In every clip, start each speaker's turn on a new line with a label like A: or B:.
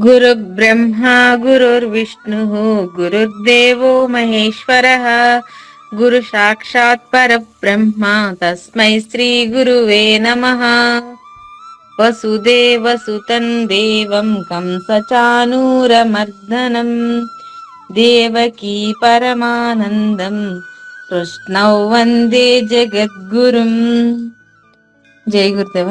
A: गुरुर्ब्रह्मा गुरुर्विष्णुः गुरुर्देवो महेश्वरः गुरु साक्षात् परब्रह्म तस्मै श्री गुरुवे नमः। वसुदेवसुतं देवं कंसचानूरमर्दनं देवकी परमानन्दं कृष्णौ वन्दे जगद्गुरुम्। जय गुरुदेव।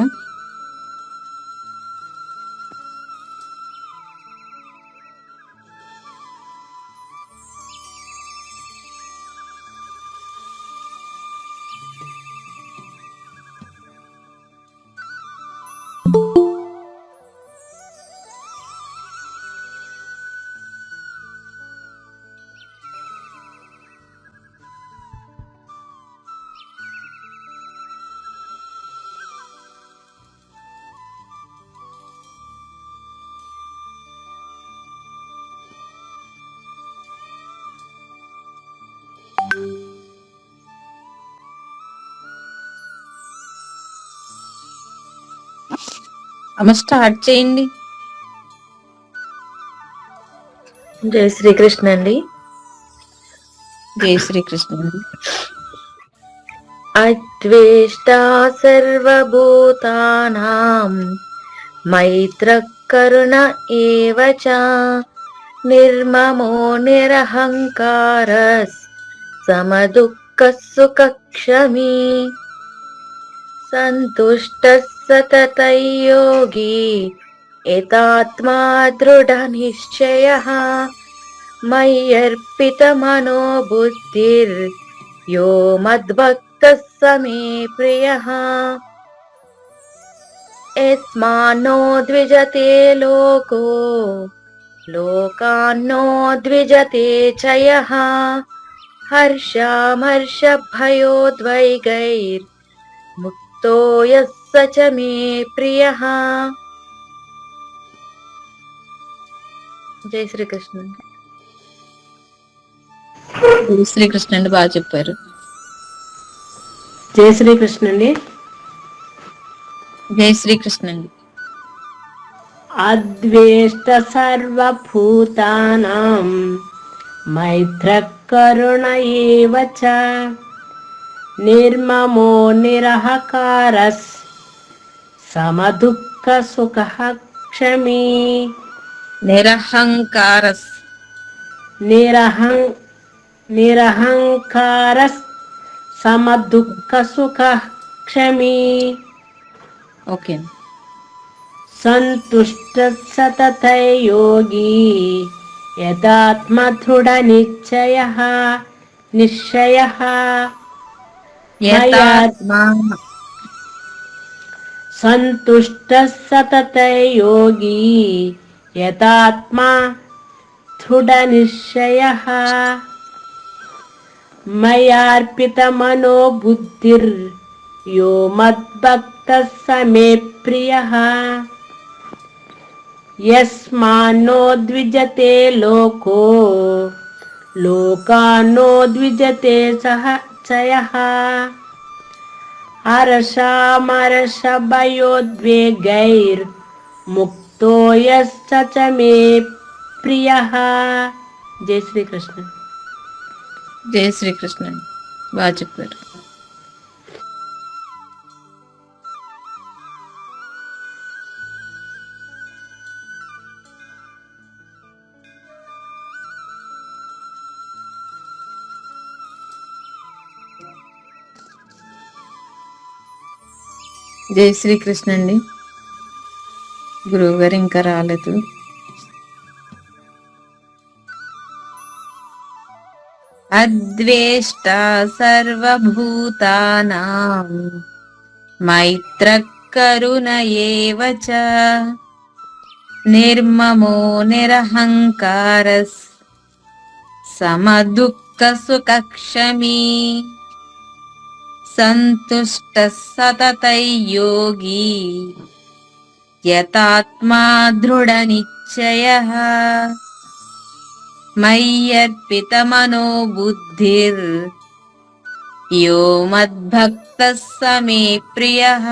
A: అమ్మ స్టార్ట్ చేయండి.
B: జై శ్రీకృష్ణ అండి.
A: జై శ్రీకృష్ణ అండి.
B: అద్వేష్టా సర్వభూతానాం మైత్రః కరుణ ఏవ చ నిర్మమో నిరహంకారः సమదుఃఖః సుఖక్షమీ సంతుష్టः సతతం యోగి యతాత్మా దృఢనిశ్చయః మయ్యర్పితమనో బుద్ధిర్ యో మద్భక్తః స మే ప్రియః. యస్మాన్నో ద్విజతే లోకో లోకాన్నో ద్విజతే చ యః హర్షామర్షభయోద్వేగైర్ ముక్తో యః స చ మే ప్రియః. జై శ్రీకృష్ణ.
A: జై శ్రీకృష్ణ అండి, బాగా చెప్పారు.
C: జై శ్రీకృష్ణ అండి.
A: జై శ్రీకృష్ణ అండి.
C: అద్వేష్ట సర్వభూతానాం మైత్రః కరుణ ఏవ చ నిర్మమో నిరహంకారః సమదుఃఖ సుఖః క్షమీ
A: నిరహంకారస్
C: నిరహంకారః సమదుఃఖ సుఖః క్షమీ
A: ఓకే.
C: సంతుష్టः సతతం యోగి యదాత్మ నిశ్చయః సంతుష్టः సతతం యోగి యతాత్మా దృఢనిశ్చయః మయార్పితమనో బుద్ధిర్ యో మద్భక్తః స మే ప్రియః. యస్మాన్నో ద్విజతే లోకో లోకాన్నో ద్విజతే చ యః హర్షామర్షభయోద్వేగైర్ ముక్తో యః స చ మే ప్రియః. జై శ్రీకృష్ణ.
A: జై శ్రీకృష్ణ అండి, బాగా చెప్పారు. జై శ్రీకృష్ణ అండి. గురువు గారు ఇంకా రాలేదు. అద్వేష్ట సర్వభూతానాం మైత్రః కరుణ ఏవ చ నిర్మమో నిరహంకారః సమదుఃఖ సుఖక్షమీ సంతుష్టः సతతం యోగి యతాత్మా దృఢనిశ్చయః మయ్యర్పితమనో బుద్ధిర్ యో మద్భక్తః స మే ప్రియః.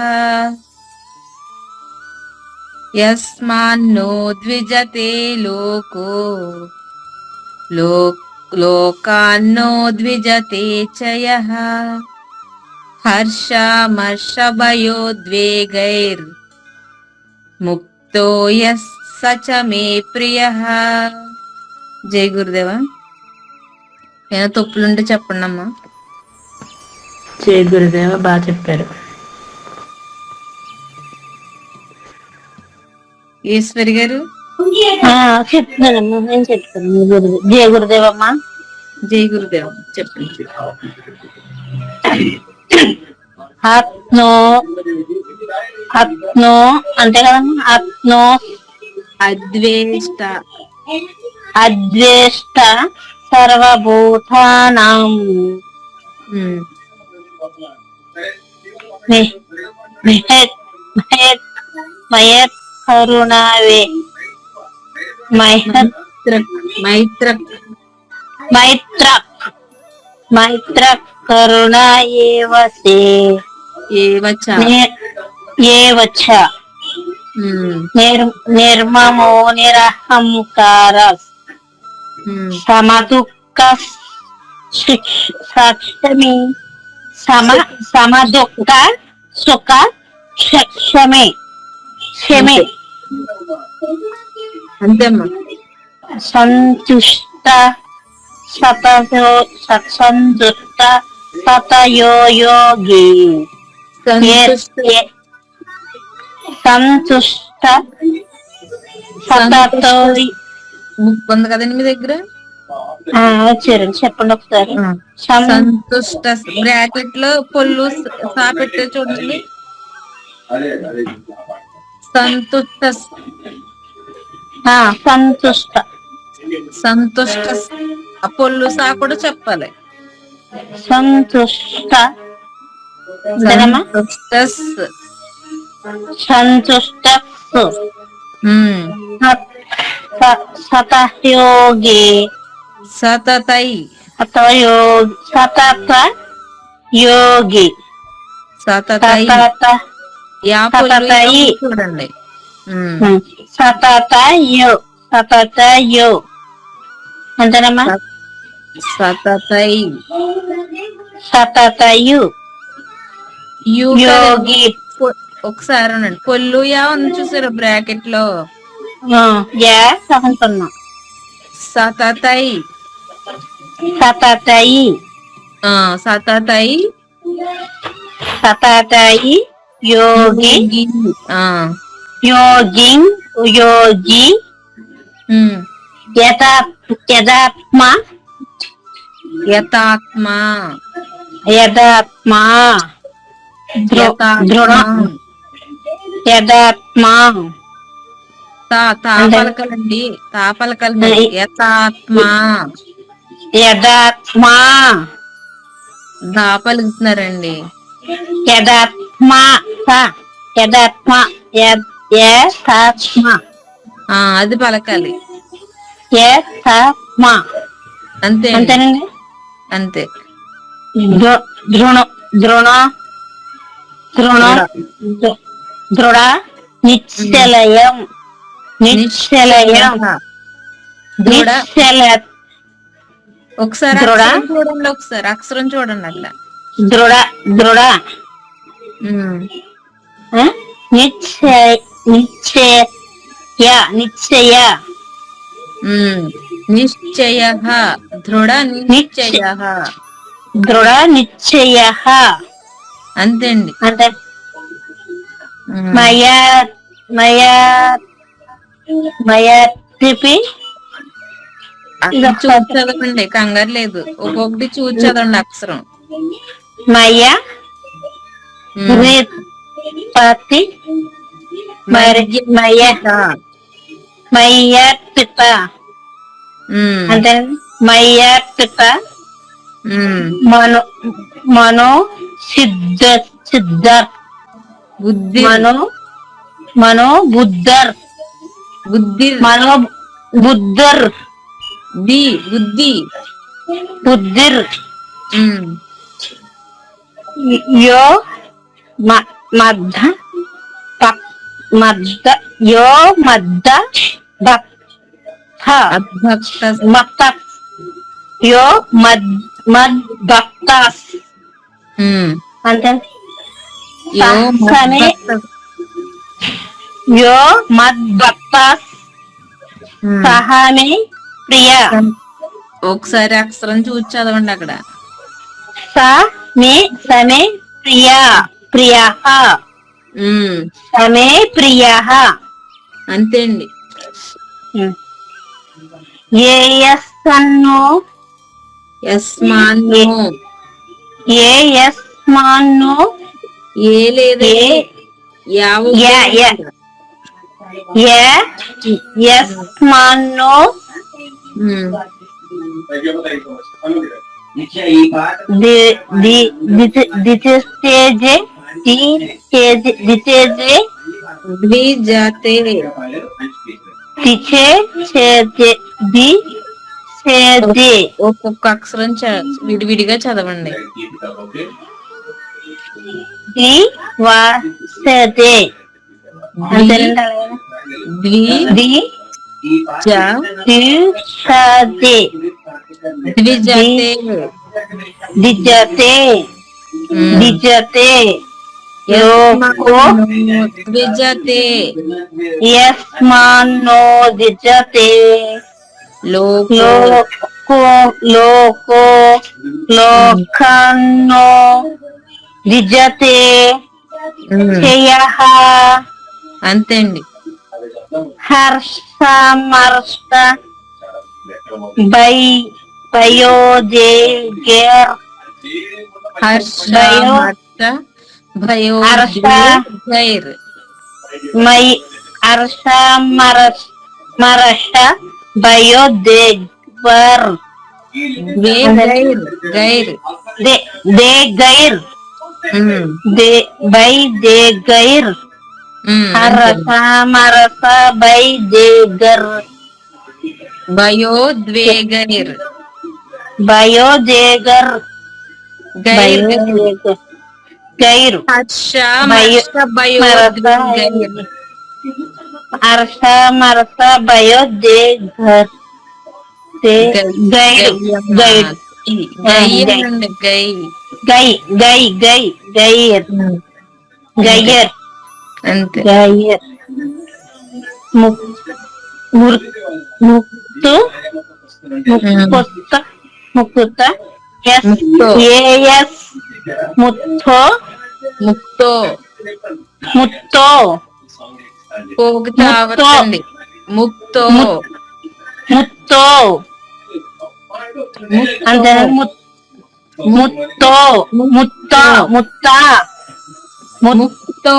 A: యస్మాన్నో ద్విజతే లోకో లోకాన్నో ద్విజతే చ యః హర్షామర్షభయోద్వేగైర్ ముక్తో యః స చ మే ప్రియః. జై గురుదేవా. ఏమైనా తప్పులుంటే చెప్పండి అమ్మా.
C: జయ గురుదేవ, బాగా చెప్పారు.
A: ఈశ్వరి గారు.
B: చెప్తున్నానమ్మా, నేను చెప్తాను. జయ గురుదేవమ్మా.
A: జై గురుదేవ్ చెప్పండి.
B: ఆత్మో ఆత్మో అంతే కదమ్మా. ఆత్మో
A: అద్వేష్ట
B: అద్వేష్ట సర్వభూతానాం మయత్ కరుణావే
A: మైత్రక్
B: మైత్ర కరుణా ఏవచ నిర్మమో నిరహంకార సమదుఃఖ సక్షమి సమదుఃఖ సుఖ క్షమే
A: అంతేమ్మా.
B: సంతుష్ట సంతుష్ట సతయోగి సంతుష్ట సతతోరి.
A: బుక్ ఉంది కదండి మీ దగ్గర?
B: వచ్చారండి, చెప్పండి ఒకసారి.
A: సంతుష్ట బ్రాకెట్ లో పొల్లు సా పెట్టే చూడండి. సంతుష్ట
B: సంతుష్ట
A: సంతుష్ట పొల్లు సా కూడా చెప్పాలి.
B: సంతుష్ట సంతుష్ట సతయోగి
A: సతతై
B: సతత యోగి
A: సతతై చూడండి.
B: సతతయో అంతేనమ్మా. సతతయు యోగి.
A: ఒకసారి అనండి. పొల్లు యా ఉంది చూసారు బ్రాకెట్ లో. సతతై
B: సతతయి
A: సతతై
B: సతతయి యోగి యోగి యథాత్మ
A: పలకలండి. పలకలండి.
B: యథాత్మ
A: దా పలుకుతున్నారండి.
B: యథాత్మ
A: అది పలకాలి. అంతే
B: అంతేనండి.
A: అంతే.
B: దృఢ నిశ్చలయం
A: ఒకసారి చూడండి. ఒకసారి అక్షరం చూడండి అట్లా.
B: దృఢ నిశ్చయ దృఢ నిశ్చయ
A: అంతే అండి.
B: అంటే
A: చూసి చదవండి, కంగారు లేదు. ఒక్కొక్కటి చూసి చదవండి అక్షరం.
B: పతి మయ్యర్పిత అంటే మయ్యర్పిత మనో సిద్ధర్
A: బుద్ధి
B: మనో బుద్ధర్ బుద్ధర్ బుద్ధిర్ యో మధ్య
C: మద్ద యో మద్ద భక్త
A: అద్భక్త
C: భక్త యో మద్ భక్తాస్ అంటే
A: యో
C: సమే యో మద్ భక్తాస్ సహమే ప్రియ
A: ఒకసారి అక్షరం చూసి చదవండి అక్కడ.
C: సమే ప్రియ ప్రియ సమే ప్రియ
A: అంతే అండి.
C: ఏయస్సన్నో
A: యస్మాన్నో
C: ఏయస్మాన్నో
A: ఏ లేదా
C: యస్మాన్నో ద్విజతే
A: ఒక్కొక్క అక్షరం విడివిడిగా చదవండి.
C: ద్వివసతే ద్విజతే
A: ద్విజతే
C: యస్మాన్నో ద్విజతే
A: లోకో
C: లోకన్నో ద్విజతే క్షయః
A: అంతే అండి.
C: హర్షమర్ష భయోదేగర్
A: భయోగైర్
C: మరష భయోదేగర్
A: గైర్
C: దేగైర్ దేగైర్ హరసమరస దేగర్
A: భయోద్వేగైర్
C: భయోదేగర్ గైర్ హర్షమరస భయోదేగర్ గైర్ గైర్
A: అంతే.
C: గైర్ ముక్తు ముక్త ఏయస్ ముక్తో
A: ముక్తో
C: ముక్తో
A: పోగుతావచ్చండి. ముక్తో
C: ముక్తో అంటే ముత్తో ముత్త ముత్త
A: ముక్తో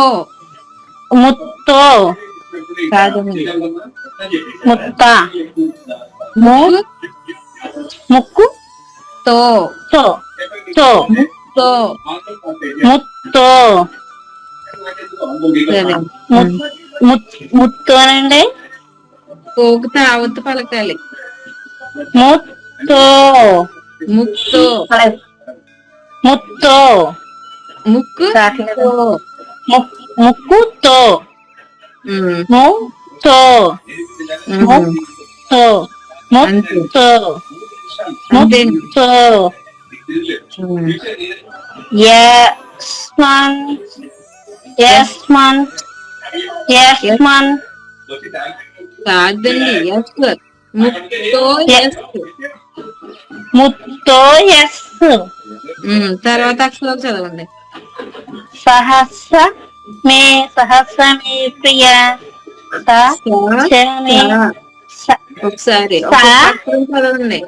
C: ముత్తో
A: కాదండి.
C: ముత్త ముక్కు
A: తో
C: తో తో
A: ముక్తో
C: ముత్తో ముత్తోనండి.
A: పోగుతా అవత్తు పలకాలి.
C: ముత్తో
A: ముక్తో
C: ముత్తో
A: ముక్కు
C: ముక్కుతో ముత్తో ముత్తో ముత్తో ముత్తో యస్మన్ యస్మన్ యస్మన్
A: కాదండి. ఎస్ ముక్తో ఎస్
C: ముత్తో ఎస్
A: తర్వాత అక్షరాలు చదవండి.
C: సహస్ర మే ప్రియ
A: ఒకసారి చదవండి.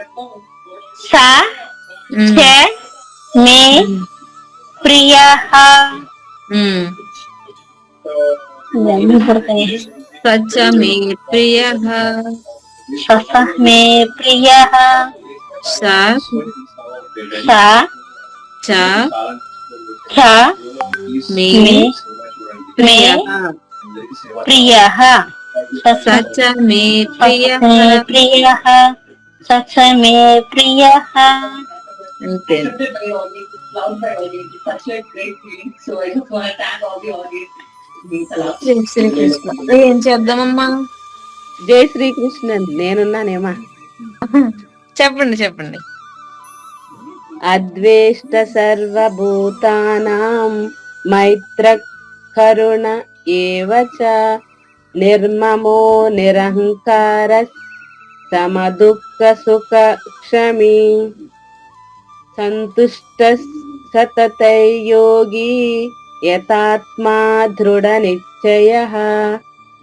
C: మే ప్రియ
A: సచ మే ప్రియ
C: సస మే ప్రియ
A: మే
C: ప్రియ
A: సచ మే ప్రియ
C: సచ మే ప్రియ
A: అంతే. జై శ్రీకృష్ణ. ఏం చేద్దామమ్మా?
B: జై శ్రీకృష్ణ. నేనున్నానేమా.
A: చెప్పండి చెప్పండి.
B: అద్వేష్ట సర్వభూతానాం మైత్ర కరుణ ఏవ చ నిర్మమో నిరహంకార సమదుఃఖ సుఖ క్షమీ సంతుష్ట సతతై యోగి యతాత్మా దృఢ నిశ్చయః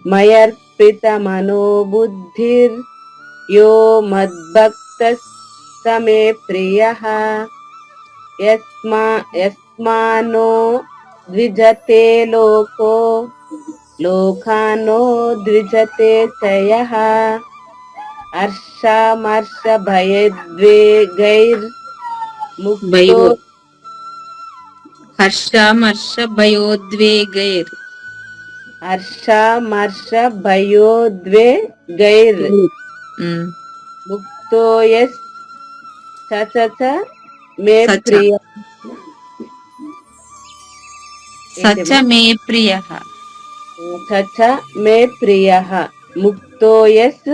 B: మయర్పిత మనోబుద్ధిర్ యో మద్భక్తః సమే ప్రియః యస్మానో ద్విజతే లోకో లోకానో ద్విజతే చయః హర్షమర్ష భయద్వేగైర్ ముక్తో
A: హర్షమర్ష భయోద్వేగైర్
B: హర్షమర్ష భయోద్వేగైర్ ముక్తో యస్ సచ మే
A: సచ.
B: ప్రియ
A: సచ మే ప్రియః.
B: సచ మే ప్రియః ముక్తో యస్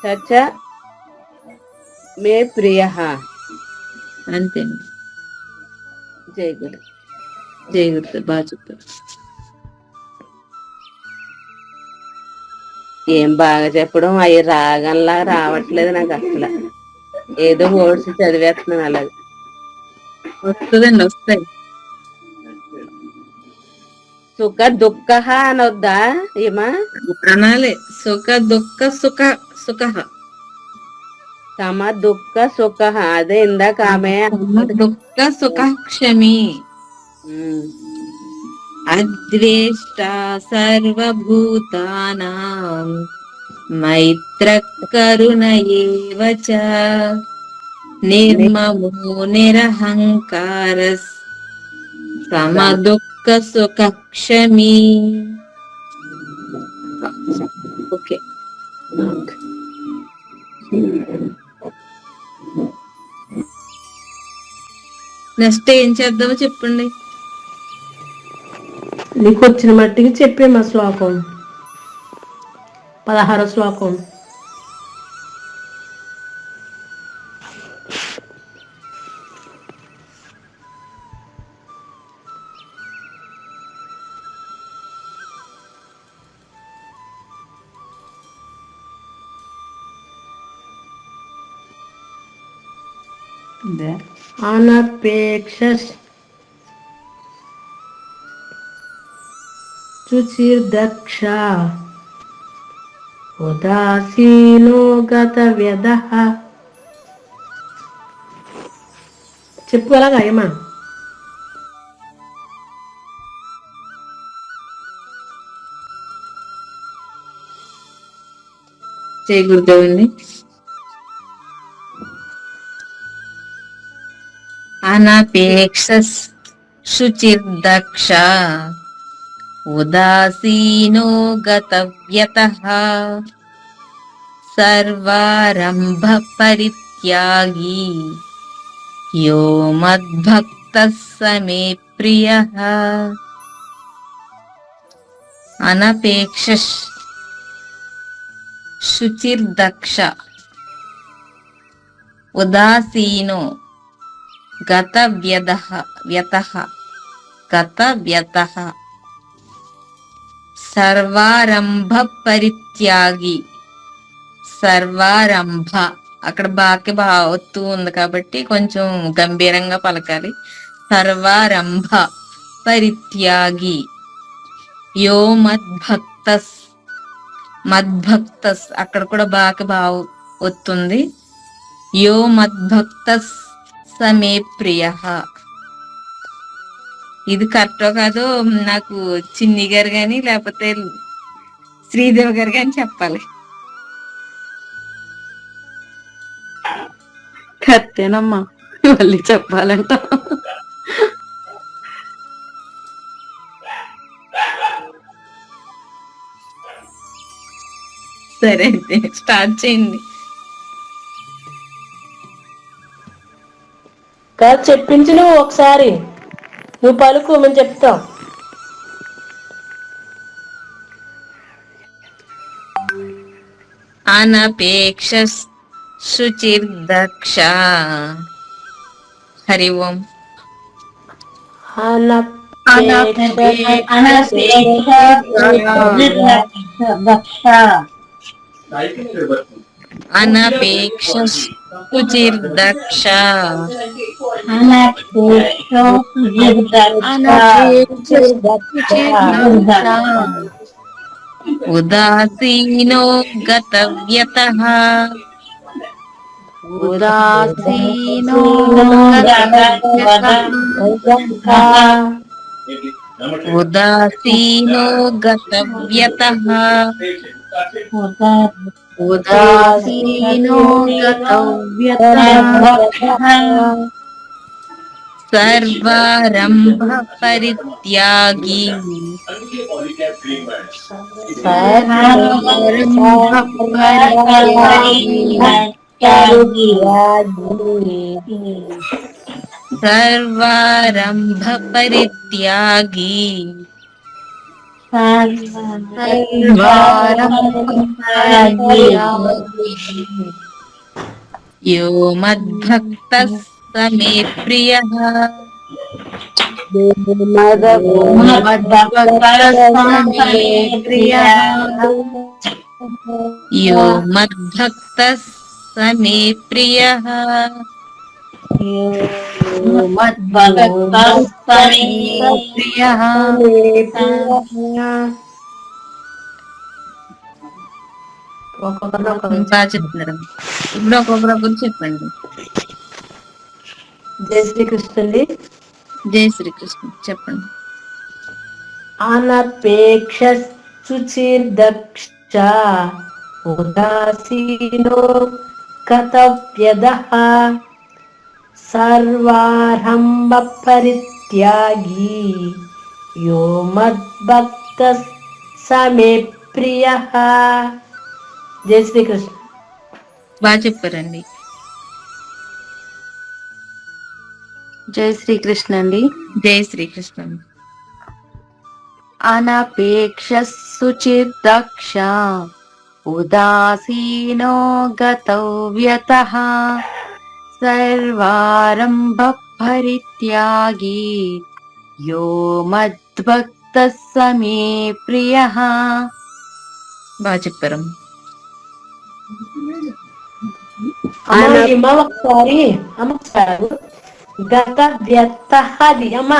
B: సచ మే ప్రియః.
A: అంతే.
B: జై గురు.
A: జై గురు. బాగా చెప్పారు.
B: ఏం బాగా చెప్పడం, అవి రాగంలా రావట్లేదు నాకు అసలు. ఏదో ఓడ్స్ చదివేస్తున్నాను అలాగే.
A: వస్తుందండి, వస్తాయి.
B: సుఖ దుఃఖ అనొద్దా ఏమా?
A: అనాలి. సుఖ దుఃఖ సుఖ సుఖ.
B: సమ దుఃఖ సుఖ. అదే ఇందాక ఆమె
A: దుఃఖ సుఖ క్షమి.
B: ఉమ్.
A: అద్వేష్ట సర్వభూతానాం మైత్ర కరుణ ఏవ చ నిర్మమో నిరహంకార సమ దుఃఖ సుఖ క్షమి. ఓకే. నెక్స్ట్ ఏం చేద్దామో చెప్పండి.
D: నీకు వచ్చిన మట్టికి చెప్పేమా శ్లోకం. 16వ శ్లోకం. అనపేక్ష శుచిర్దక్ష ఉదాసీనో గత వ్యధః. చెప్పు అలాగా ఏమా.
A: జై గురుదేవండి. అనపేక్ష శుచిర్దక్ష ఉదాసీనో గతవ్యతః సర్వారంభ పరిత్యాగి యో మద్భక్తః సమే ప్రియః. అనపేక్ష శుచిర్దక్ష ఉదాసీనో గత వ్యతః సర్వారంభ పరిత్యాగి. సర్వారంభ అక్కడ బాకి ఒత్తు ఉంది కాబట్టి కొంచెం గంభీరంగా పలకాలి. సర్వారంభ పరిత్యాగి యో మద్భక్తస్. మద్భక్తస్ అక్కడ కూడా బాకి ఒత్తుంది. యో మద్భక్తస్ సమే ప్రియః. ఇది కరెక్టో కాదో నాకు చిన్ని గారు గాని లేకపోతే శ్రీదేవి గారు గాని చెప్పాలి.
B: కరెక్టేనమ్మా, మళ్ళీ చెప్పాలంట.
A: సరే అయితే స్టార్ట్ చేయండి.
D: కాదు చెప్పించి నువ్వు ఒకసారి నువ్వు పలుకు మేము చెప్తాం.
A: అనపేక్ష శుచిర్దక్ష. హరి ఓం. అనపేక్ష శుచిర్దక్ష. ఉదాసీనో గతవ్యతః.
D: ఉదాసీనో
A: ఉదాసీనో గతవ్యతః.
D: ఉదాసీనో గతవ్యతః.
A: సర్వారంభ పరిత్యాగి. సర్వారంభ పరిత్యాగి. యో మద్భక్తః స మే ప్రియః. యో మద్భక్తః స మే ప్రియః. బాగా చెప్తున్నారు. ఇప్పుడు ఒక్కొక్కరు చెప్పండి.
D: జై శ్రీకృష్ణ అండి.
A: జై శ్రీకృష్ణ చెప్పండి.
D: అనపేక్ష శుచిర్దక్ష ఉదాసీనో కతవ్యదః సర్వారంభ పరిత్యాగి యో మద్భక్తః స మే ప్రియః. జై శ్రీకృష్ణ.
A: బాగా చెప్పారండి.
E: జై శ్రీకృష్ణ అండి.
A: జై శ్రీకృష్ణ.
E: అనపేక్ష శుచిర్దక్ష ఉదాసీనో గతవ్యతః సర్వారంభ పరిత్యాగి యో మద్భక్తః స మే ప్రియః.
A: బాగా చెప్పారు.
D: ఒకసారి గత వ్యతఃది అమ్మ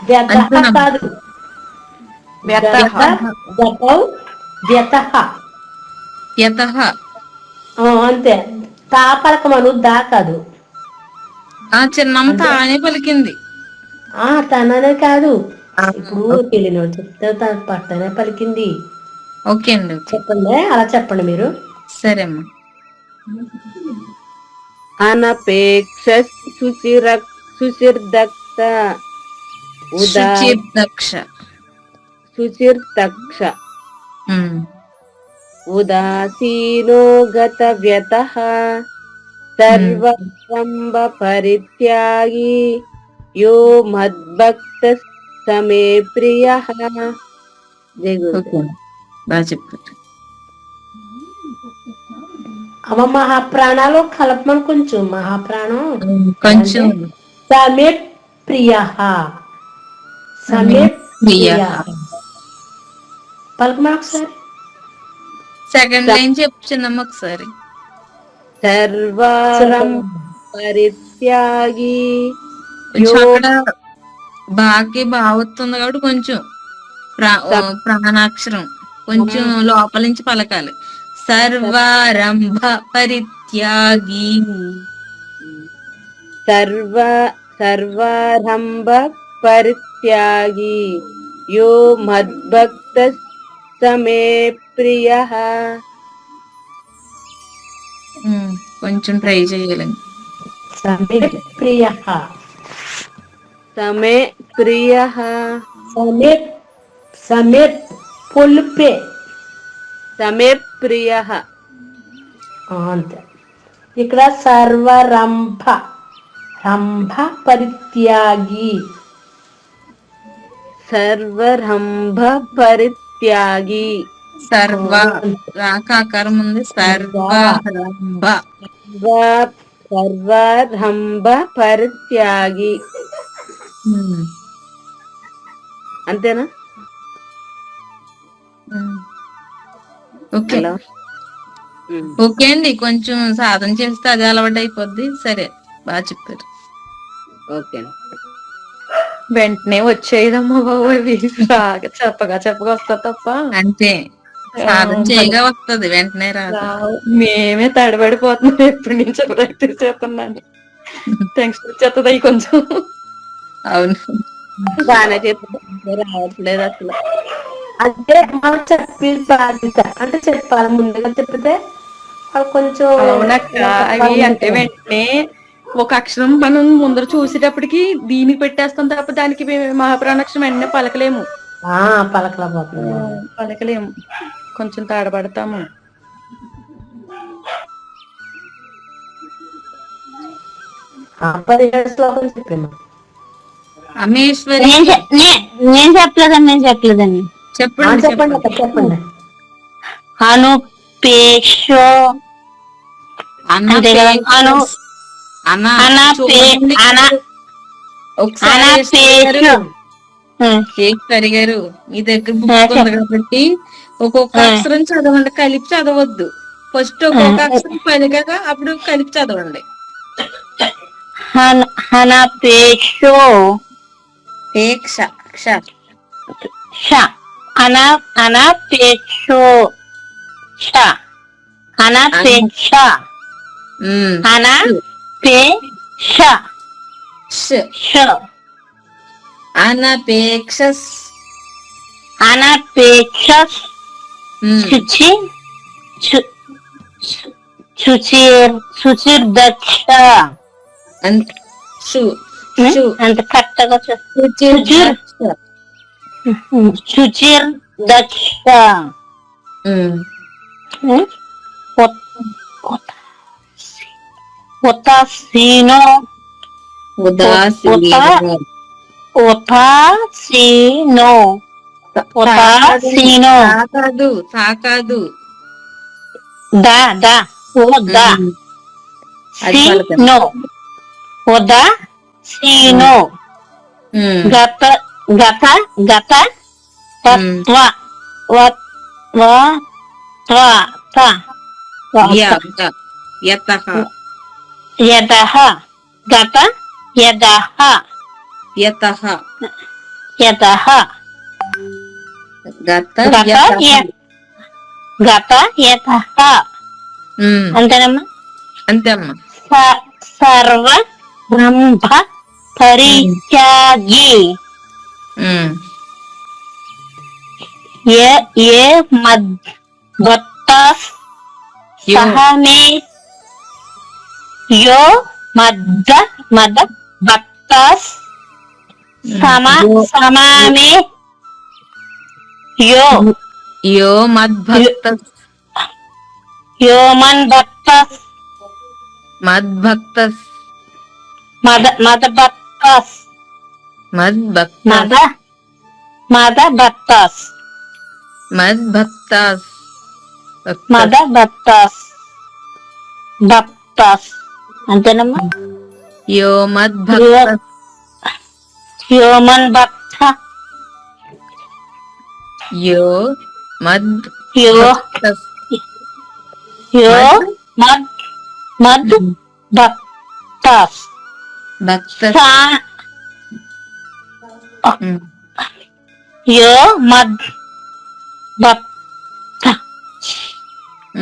D: వ్యతః కాదు.
A: యతః
D: అంతే. తా పలకమను దా కాదు.
A: ఆ చిన్నమ్మ తానే పలికింది.
D: తననే కాదు. ఇప్పుడు తెలియని చెప్తే తన పట్టనే పలికింది.
A: ఓకే అండి.
D: చెప్పండి, అలా చెప్పండి మీరు.
A: సరే అమ్మా.
B: అనపేక్ష శుచిర్దక్ష
A: శుచిర్దక్ష.
B: శుచిర్దక్ష ఉదాసీనో గతవ్యతః సర్వరంభ పరిత్యాగి యో మద్భక్తః స మే ప్రియః. జై గురు.
A: బాగా చెప్పారు.
D: అమ్మ మహాప్రాణాలు కలపమని కొంచెం. మహాప్రాణం
A: కొంచెం.
D: సమే ప్రియ సమే ప్రియ పలకమని ఒకసారి.
A: సెకండ్ లైన్ చెప్పు చిన్నమ్మ ఒకసారి.
B: సర్వరంభ పరిత్యాగి.
A: కొంచెం అక్కడ బాగా బాగుతుంది కాబట్టి కొంచెం ప్రాణాక్షరం కొంచెం లోపల నుంచి పలకాలి. సర్వారంభ పరిత్యాగి.
B: సర్వారంభ పరిత్యాగి యో మద్భక్తః స మే ప్రియః.
A: కొంచెం ట్రై చేయాలి.
D: సమే ప్రియ
B: సమే ప్రియః.
D: సమే సమే పొల్పే
B: సమే ప్రియః.
D: అంతే. ఇక్కడ సర్వరంభ రంభ పరిత్యాగి.
B: సర్వరంభ పరిత్యాగి
A: సర్వ రాక ఆకారం ఉంది. సర్వ రంభ.
B: సర్వరంభ పరిత్యాగి.
A: ఉమ్,
B: అంతేనా?
A: ఉమ్. Okay
B: hello.
A: ఓకే అండి, కొంచెం సాధన చేస్తే అది అలవాటు అయిపోద్ది. సరే, బాగా చెప్పారు.
B: ఓకే.
E: వెంటనే వచ్చేయదమ్మా బాబు, అవి రాగా చెప్పగా వస్తా తప్ప
A: అంతే,
E: ఆ,
A: సాధన చేయగా వస్తది, వెంటనే రాదు.
E: రావు. మేమే తడబడిపోతున్నాం, ఎప్పటి నుంచో ప్రాక్టీస్ చేస్తున్నాను. టెన్షన్ వచ్చేస్తుంది అవి కొంచెం.
A: అవును.
B: బాగానే చెప్తే రావట్లేదు అసలు.
D: అంటే మనం చెప్పి బాధ్యత అంటే చెప్పాలి, ముందుగా చెప్తే అది కొంచెం
E: అవునక్క, అవి అంటే వెంటనే ఒక అక్షరం మనం ముందర చూసేటప్పటికి దీనికి పెట్టేస్తాం తప్ప దానికి మహాప్రాణాక్షరం వెంటనే పలకలేము.
D: పలకలా పోతుంది.
E: పలకలేము, కొంచెం తడబడతాము.
D: ఆ 17 శ్లోకం చెప్పాను.
A: అమేశ్వరి
C: నేను చెప్పలేదండి.
A: చెప్పండి.
D: చెప్పండి అక్క, చెప్పండి.
C: అనుపేక్షో అంతే కదా.
A: చూడండి ఒకసారి ఈశ్వరి గారు, మీ దగ్గర బుక్ ఉంది కాబట్టి ఒక్కొక్క అక్షరం చదవండి, కలిపి చదవద్దు. ఫస్ట్ ఒక్కొక్క అక్షరం పలికగా అప్పుడు కలిపి చదవండి.
C: అనపేక్షో
A: పేక్ష
C: అనపేక్షో అనపేక్ష అనపేక్ష
A: అనపేక్షస్
C: అనపేక్షస్ శుచిర్దక్ష అంత కరెక్ట్గా శుచిర్దక్ష ఉదాసీనో
A: సాకాదు
C: ఉదాసీనో గత
A: యతః
C: గత అంతేనమ్మా.
A: అంతే అమ్మా.
C: సర్వ బ్రహ్మ పరిత్యాగి ఏ మద్భక్తాస్ సహమే యో మద భక్తాస్ సమామే
A: యో మద్భక్తస్
C: మద్భక్తస్ భక్తాస్ అంతేనమ్మా.
A: యో మద్భక్త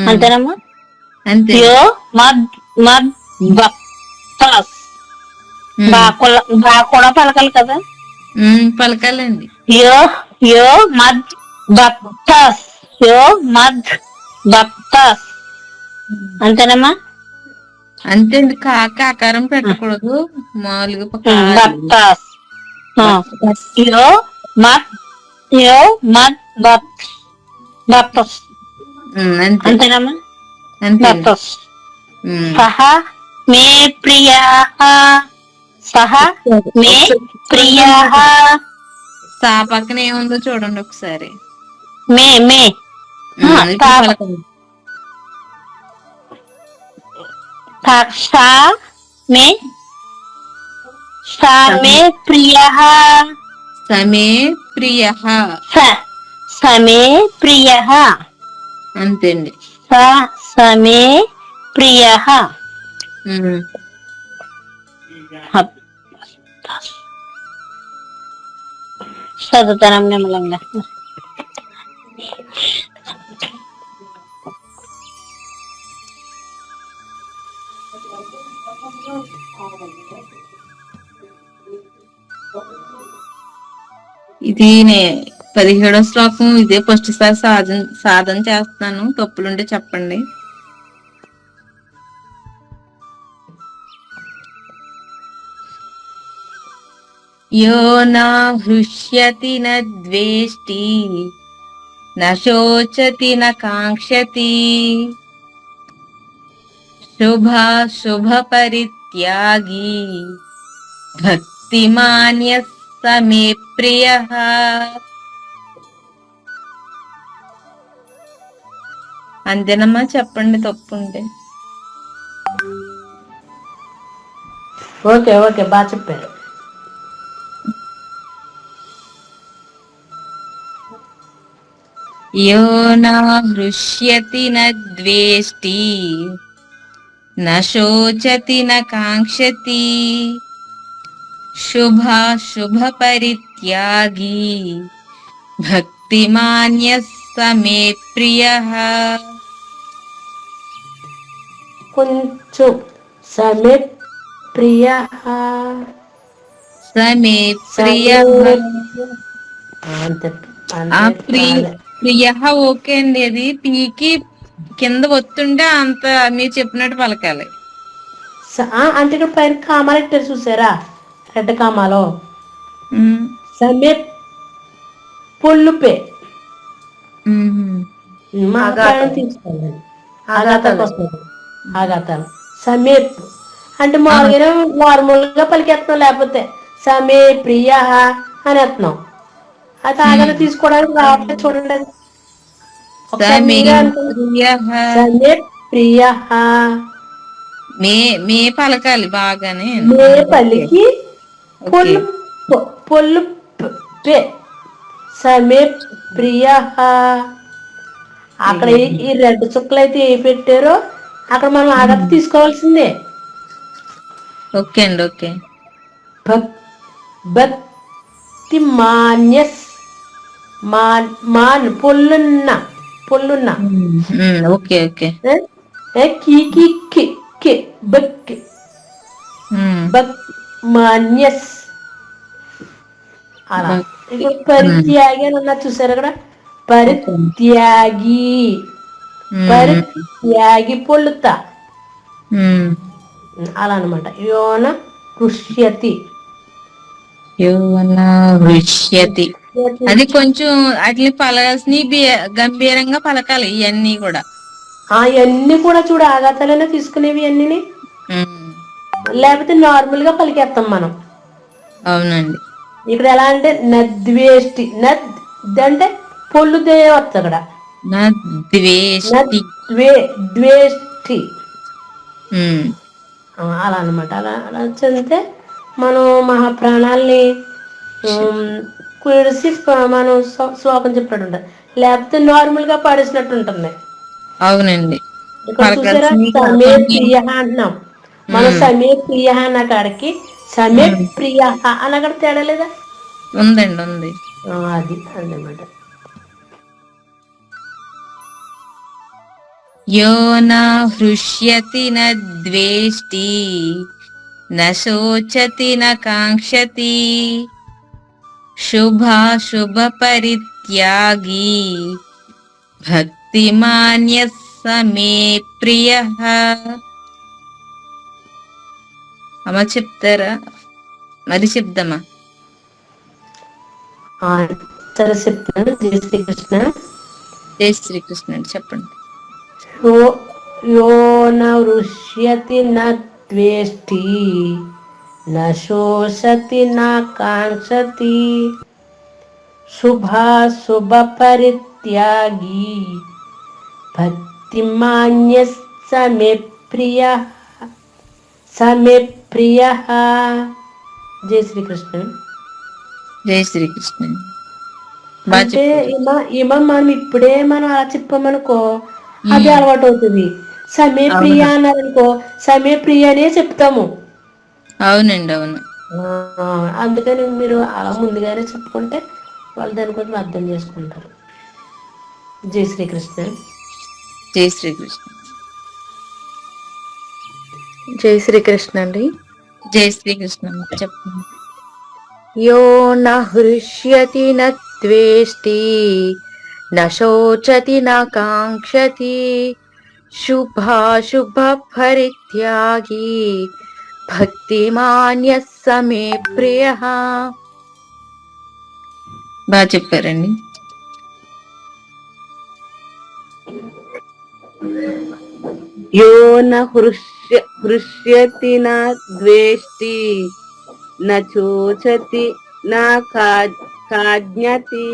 C: అంతేనమ్మా.
A: అంతే.
C: యో మద్భక్తాస్ బా కూడా పలకాలి కదా.
A: పలకాలండి.
C: యో మద్భక్తాస్ అంతేనమ్మా.
A: అంతే అండి, ఆకారం పెట్టకూడదు, మామూలుగా
C: భక్తాస్ భక్తాస్ అంతేనమ్మా. భక్తాస్ సహ మే ప్రియా
A: సా పక్కన ఏముందో చూడండి ఒకసారి.
C: మే
B: ఇప్పుడు పలకండి.
C: सा में सा में प्रियः
B: సమే ప్రియ
C: समे प्रियः
B: అంతే అండి.
C: समे प्रियः చదువుతానం నిమ్మలంగా.
B: ఇది 17వ శ్లోకం. ఇదే ఫస్ట్ సారి సాధన చేస్తున్నాను. తప్పులుంటే చెప్పండి. యో నా హృష్యతి న ద్వేష్టి న శోచతి న కాంక్షతి శుభ పరిత్యాగి భక్తిమాన్య సమే ప్రియః. అంతేనమ్మా, చెప్పండి తప్పుంటే.
D: ఓకే ఓకే బాగా చెప్పారు.
B: యో నా హృష్యతి న ద్వేష్టి న శోచతి న కాంక్షతి శుభ పరిత్యాగి భక్తిమాన్య సమే ప్రియః.
D: కొంచెం సమే ప్రియ
B: సమే ప్రియః.
D: అంతే
B: ఆ ప్రియ ఓకే అండి. అది పీకి కింద వస్తుంటే అంత మీరు చెప్పినట్టు పలకాలి.
D: అంటే ఇక్కడ పైన కామాలు పెట్టారు చూసారా, రెడ్ కామాలో సమే పొల్లుపే తీసుకోండి. ఆఘాతాలు సమేప్ అంటే మామూలుగా నార్మల్ గా పలికేస్తున్నాం, లేకపోతే సమే ప్రియ అని వేస్తున్నాం. అది ఆఘాతం తీసుకోవడానికి రావట్లేదు చూడండి.
B: సమే
D: ప్రియ
B: మే పలకాలి బాగానే.
D: మే పలికి పొల్లు పొల్లు పే సమే ప్రియ. అక్కడ ఈ రెడ్ చుక్కలు అయితే ఏ పెట్టారో అక్కడ మనం ఆఘాతం తీసుకోవాల్సిందే.
B: ఓకే అండి. ఓకే.
D: భక్తి మాన్యస్ మాన్ పొల్లున్న
B: ఓకే ఓకే.
D: మాన్యస్ అలా. ఇప్పుడు పరిత్యాగి అని ఉన్నా చూసారు అక్కడ, పరిత్యాగి పొల్లుతా అలా అనమాట. యోన హృష్యతి
B: అది కొంచెం అట్లా పలకాల్సిన గంభీరంగా పలకాలి. ఇవన్నీ కూడా
D: అవన్నీ కూడా చూడు ఆఘాతాలనే తీసుకునేవి అన్ని, లేకపోతే నార్మల్ గా పలికేస్తాం మనం.
B: అవునండి.
D: ఇక్కడ ఎలా అంటే నద్వేష్టి అంటే పొల్లుదే వస్తుంది అక్కడ. ద్వేష్టి అలా అనమాట. అలా చదివితే మనం మహాప్రాణాల్ని కుడిసి మనం శ్లోకం చెప్పినట్టు ఉంటుంది, లేకపోతే నార్మల్ గా పాడేసినట్టు ఉంటుంది.
B: అవునండి.
D: చూసారా సమే ప్రియ అంటున్నాం మనం. సమే ప్రియ అన్న కాడికి సమే ప్రియ అన్న కాడ తేడా లేదా?
B: ఉందండి, ఉంది.
D: అది అన్నమాట.
B: యో నా హృష్యతి న ద్వేష్టి న శోచతి న కాంక్షతి శుభ పరిత్యాగి భక్తిమాన్య సమే ప్రియః. అమ్మ చెప్తారా? మరి చెప్దామా?
D: సరే చెప్తాను. జై శ్రీకృష్ణ.
B: జై శ్రీకృష్ణ అండి. చెప్పండి.
D: యో న వృష్యతి న ద్వేష్టి న శోషతి న కాంక్షతి శుభ పరిత్యాగి భక్తిమాన్య సమే ప్రియ సమే ప్రియ. జై శ్రీకృష్ణ.
B: జై శ్రీకృష్ణ.
D: అంటే ఇమం మనం ఇప్పుడే మనం అలా చెప్పామనుకో అది అలవాటు అవుతుంది. సమే ప్రియ అన్నారనుకో సమే ప్రియ అనే చెప్తాము.
B: అవునండి, అవును.
D: అందుకని మీరు అలా ముందుగానే చెప్పుకుంటే వాళ్ళు దాని కొంచెం అర్థం చేసుకుంటారు. జై శ్రీకృష్ణ.
B: జై శ్రీకృష్ణ.
E: జై శ్రీకృష్ణ అండి.
B: జై శ్రీకృష్ణ. చెప్పండి.
E: యో న హృష్యతి న ద్వేష్టి న శోచతి న కాంక్షతి శుభాశుభ పరిత్యాగి భక్తిమాన్య సమే ప్రియ.
B: బాగా చెప్పారండి.
F: యో న హృష్యతి న ద్వేష్టి న చోచతి న కాజ్ఞతి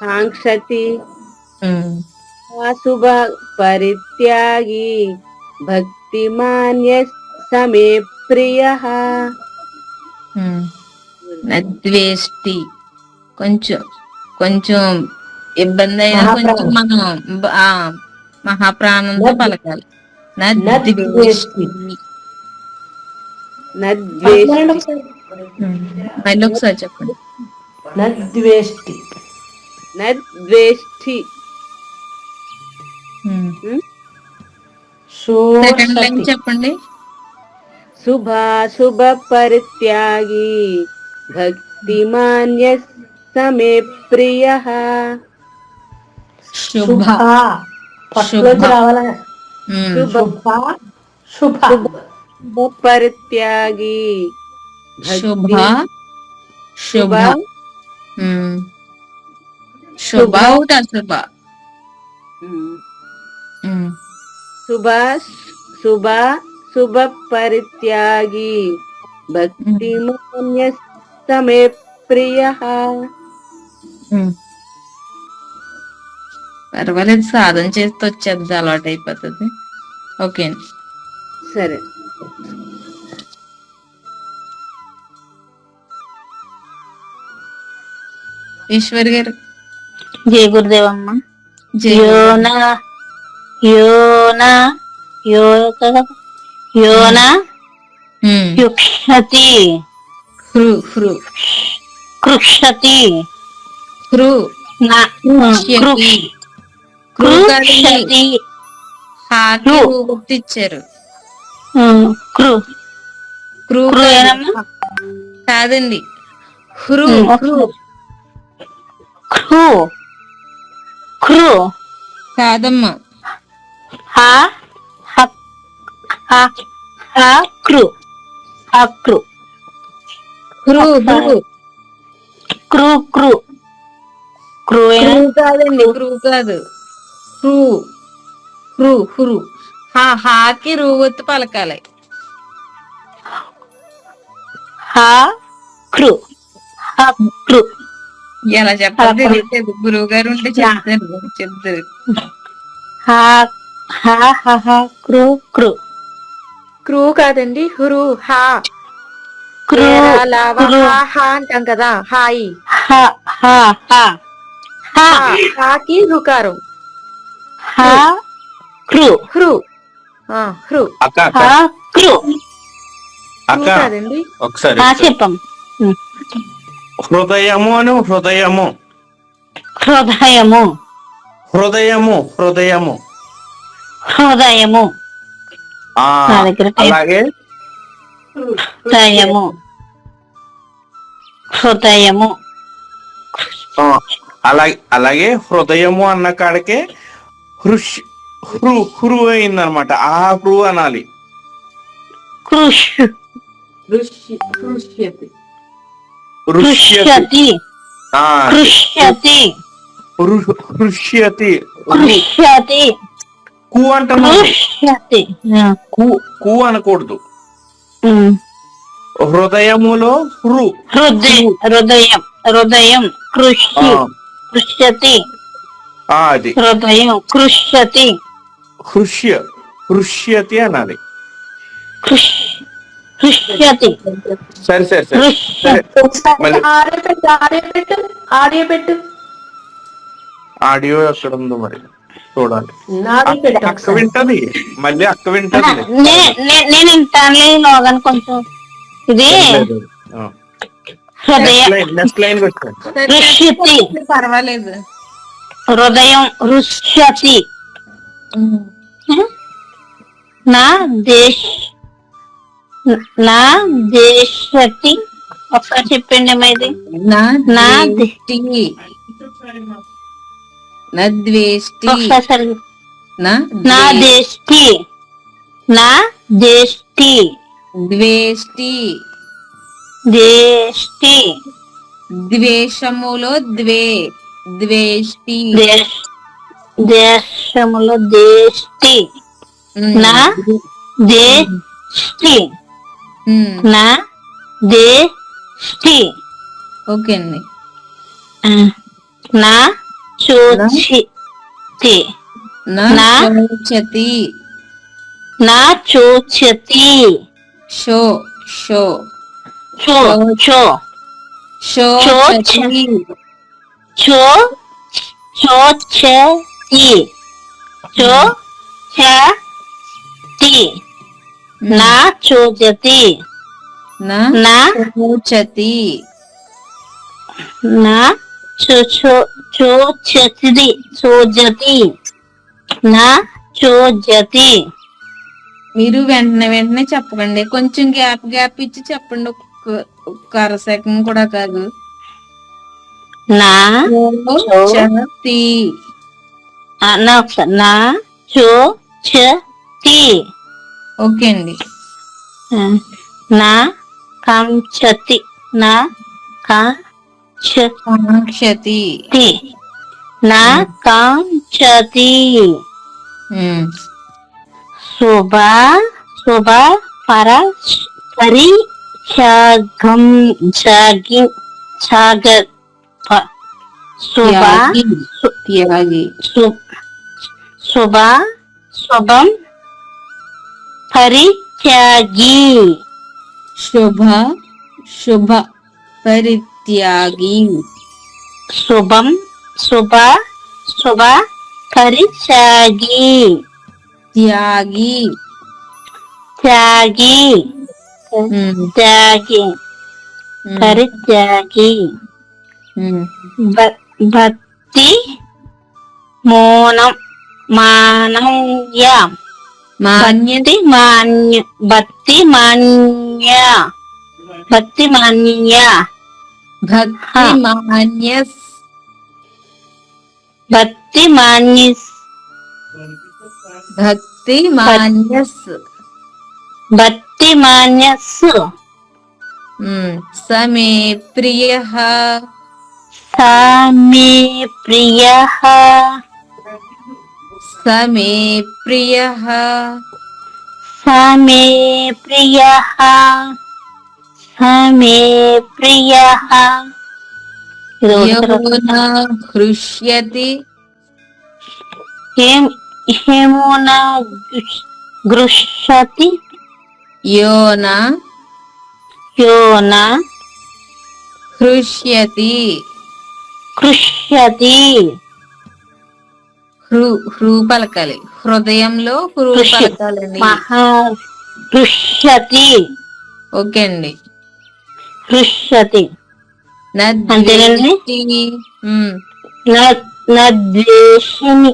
F: కాంక్షతి అశుభ పరిత్యాగి భక్తిమాన్య సమే ప్రియ.
B: నద్వేష్టి కొంచెం కొంచెం ఇబ్బంది అయినా కొంచెం మనం మహాప్రాణంతో పలకాలి. నద్వేష్టి. మళ్ళీ ఒకసారి చెప్పండి.
D: నద్వేష్టి.
F: నద్వేష్టి.
B: సెకండ్ లైన్ చెప్పండి.
F: శుభాశుభ పరిత్యాగి భక్తిమాన్య సమే ప్రియ.
B: శుభ
D: రావాల.
F: శుభ
D: శుభ
F: పరిత్యాగి
B: శుభ శుభ శుభ అశుభ.
F: శుభ శుభ శుభ పరిత్యాగి భక్తిమాన్య సమే ప్రియ.
B: పర్వాలేదు, సాధన చేస్తే వచ్చేది, అలవాటు అయిపోతుంది. ఓకే అండి.
F: సరే.
B: ఈశ్వర్ గారు.
C: జై గురుదేవమ్మ.
B: జై
C: యోన యోన యోన యుక్షతి
B: హృ హృ
C: కృక్షతి
B: హృ
C: కృక్షతి
B: కృక్షతి. హాకి గుర్తిచ్చారు.
C: కృ
B: క్రూ
C: ఏనమ్మా?
B: కాదండి, హృ హృ
C: క్రు క్రు
B: కాదమ్మా.
C: హ హ హ హ క్రు క్రు
B: హృ హృ
C: క్రు క్రు క్రు
B: క్రూ కాదండి, క్రూ కాదు. హృ హృ హృ. హాకి రూ ఒత్తు పలకాలి.
C: హ క్రు హ క్రు.
B: ఎలా చెప్పాలి తెలియలేదు. గురువు గారు ఉంటే చెప్తారు.
C: హ హ హ హ క్రు క్రు
E: క్రూ కాదండి, హురు హా.
C: క్రు క్రు
E: అంటాం కదా, హాయి.
C: హ హ హ హ
E: హాకి రుకారం.
C: హ క్రు
E: హృ హృ.
G: అక్క
C: హ క్రు.
G: అక్క
E: కాదండి.
G: ఒకసారి
C: చెప్పం.
G: హృదయము అను. హృదయము
C: హృదయము
G: హృదయము హృదయము.
C: హృదయము.
G: ఆ
C: నా దగ్గర
G: అలాగే
C: హృదయము హృదయము.
G: ఆ, అలాగే హృదయము అన్న కాడికే హృ అయిందనమాట. ఆ హృ అనాలి.
C: కృష్
G: ఋష్యతి.
C: కృష్యతి
G: ఆ,
C: కృష్యతి
G: హృష్యతి.
C: కృష్యతి
G: కు అంటున్నాం.
C: కృష్యతి.
G: కు అనకూడదు. హృదయములో
C: హృదయం హృదయం కృష్యతి
G: అది
C: హృదయం కృష్యతి
G: హృష్యతి అనాలి.
C: కృష్యతి
G: సరే సరే సరే సరే. మళ్ళీ
D: ఆడియో పెట్టు
G: ఆడియో ఎక్కడ ఉందో మరి చూడాలి.
D: నాది పెట్టు
G: అక్క వింటది, మళ్ళీ అక్క వింటది.
C: నేను వింటానులే లోగాని కొంచెం. ఇది హృదయం
G: నెక్స్ట్ లైన్ వచ్చాను.
C: రుష్యతి
B: పర్వాలేదు.
C: హృదయం రుష్యతి. నా దేశతి ఒకసారి చెప్పండి అమ్మా ఇది. నా
B: నద్వేష్టి
C: ఒకసారి
B: నా
C: నా దేష్టి
B: ద్వేష్టి
C: దేష్టి
B: ద్వేషములో ద్వేష్టి
C: దేశములో దేష్టి నా దేష్టి నా దేష్టి
B: ఓకే అండి.
C: నా చూచితి
B: నా చోచతి
C: నా చూచతి
B: షో షో
C: చో చో
B: షోచతి
C: చో చోచతి చోచతి నా చూచతి
B: నా
C: నా
B: చోచతి
C: నా చోచతి చోజతి నా చోజతి.
B: మీరు వెంటనే చెప్పకండి, కొంచెం గ్యాప్ ఇచ్చి చెప్పండి. ఒక్క అరసెకండ్ కూడా కాదు.
C: నా
B: చోచతి
C: నా ఒకసారి నా చోచతి.
B: ఓకే అండి.
C: నా కాంక్షతి నా
B: కాంక్షతి
C: నా కాంక్షతి. శుభ పరిత్యాగం
B: త్యాగి
C: శుభం పరిత్యాగి
B: శుభ పరిత్యాగి
C: శుభ పరిత్యాగి
B: త్యాగి
C: పరిత్యాగి భక్తి మాన్య భక్తి మాన్యస్
B: సమే ప్రియః
C: సమే ప్రియః
B: సమే ప్రియః
C: సమే ప్రియః సమే ప్రియః.
B: యో న హృష్యతి
C: హేమోన గృష్యతి
B: యో న హృష్యతి
C: కృష్యతి.
B: హృ పలకాలి, హృదయంలో హృ పలకాలండి.
C: కృష్యతి.
B: ఓకే అండి.
C: కృష్యతి
B: నద్వేష్టి
C: నద్వేషిని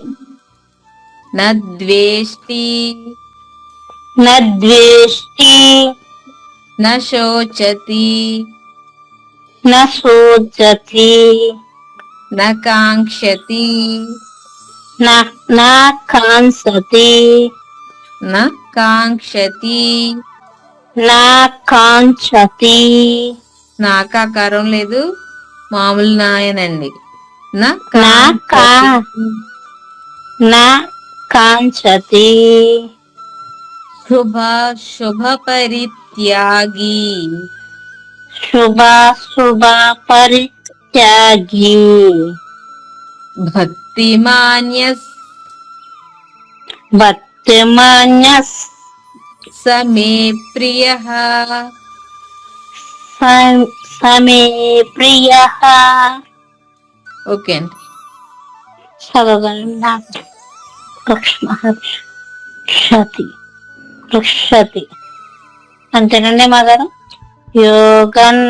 B: నద్వేష్టి
C: నద్వేష్టి
B: నశోచతి
C: నశోచతి
B: నకాంక్షతి
C: నాకాంక్షతి
B: నకాంక్షతి
C: నాకాంక్షతి.
B: నాకాకారం లేదు, మామూలు నాయనండి.
C: నాకాంక్షతి
B: శుభ పరిత్యాగి
C: శుభ పరిత్యాగి
B: భక్తి భక్తిమాన్యస్
C: భక్తిమాన్యస్
B: సమే ప్రియః
C: సమే ప్రియః.
B: ఓకే అండి.
C: చదవండి. నాకు వృక్షతి వృక్షతి అంతేనండి మాగారు. యోగన్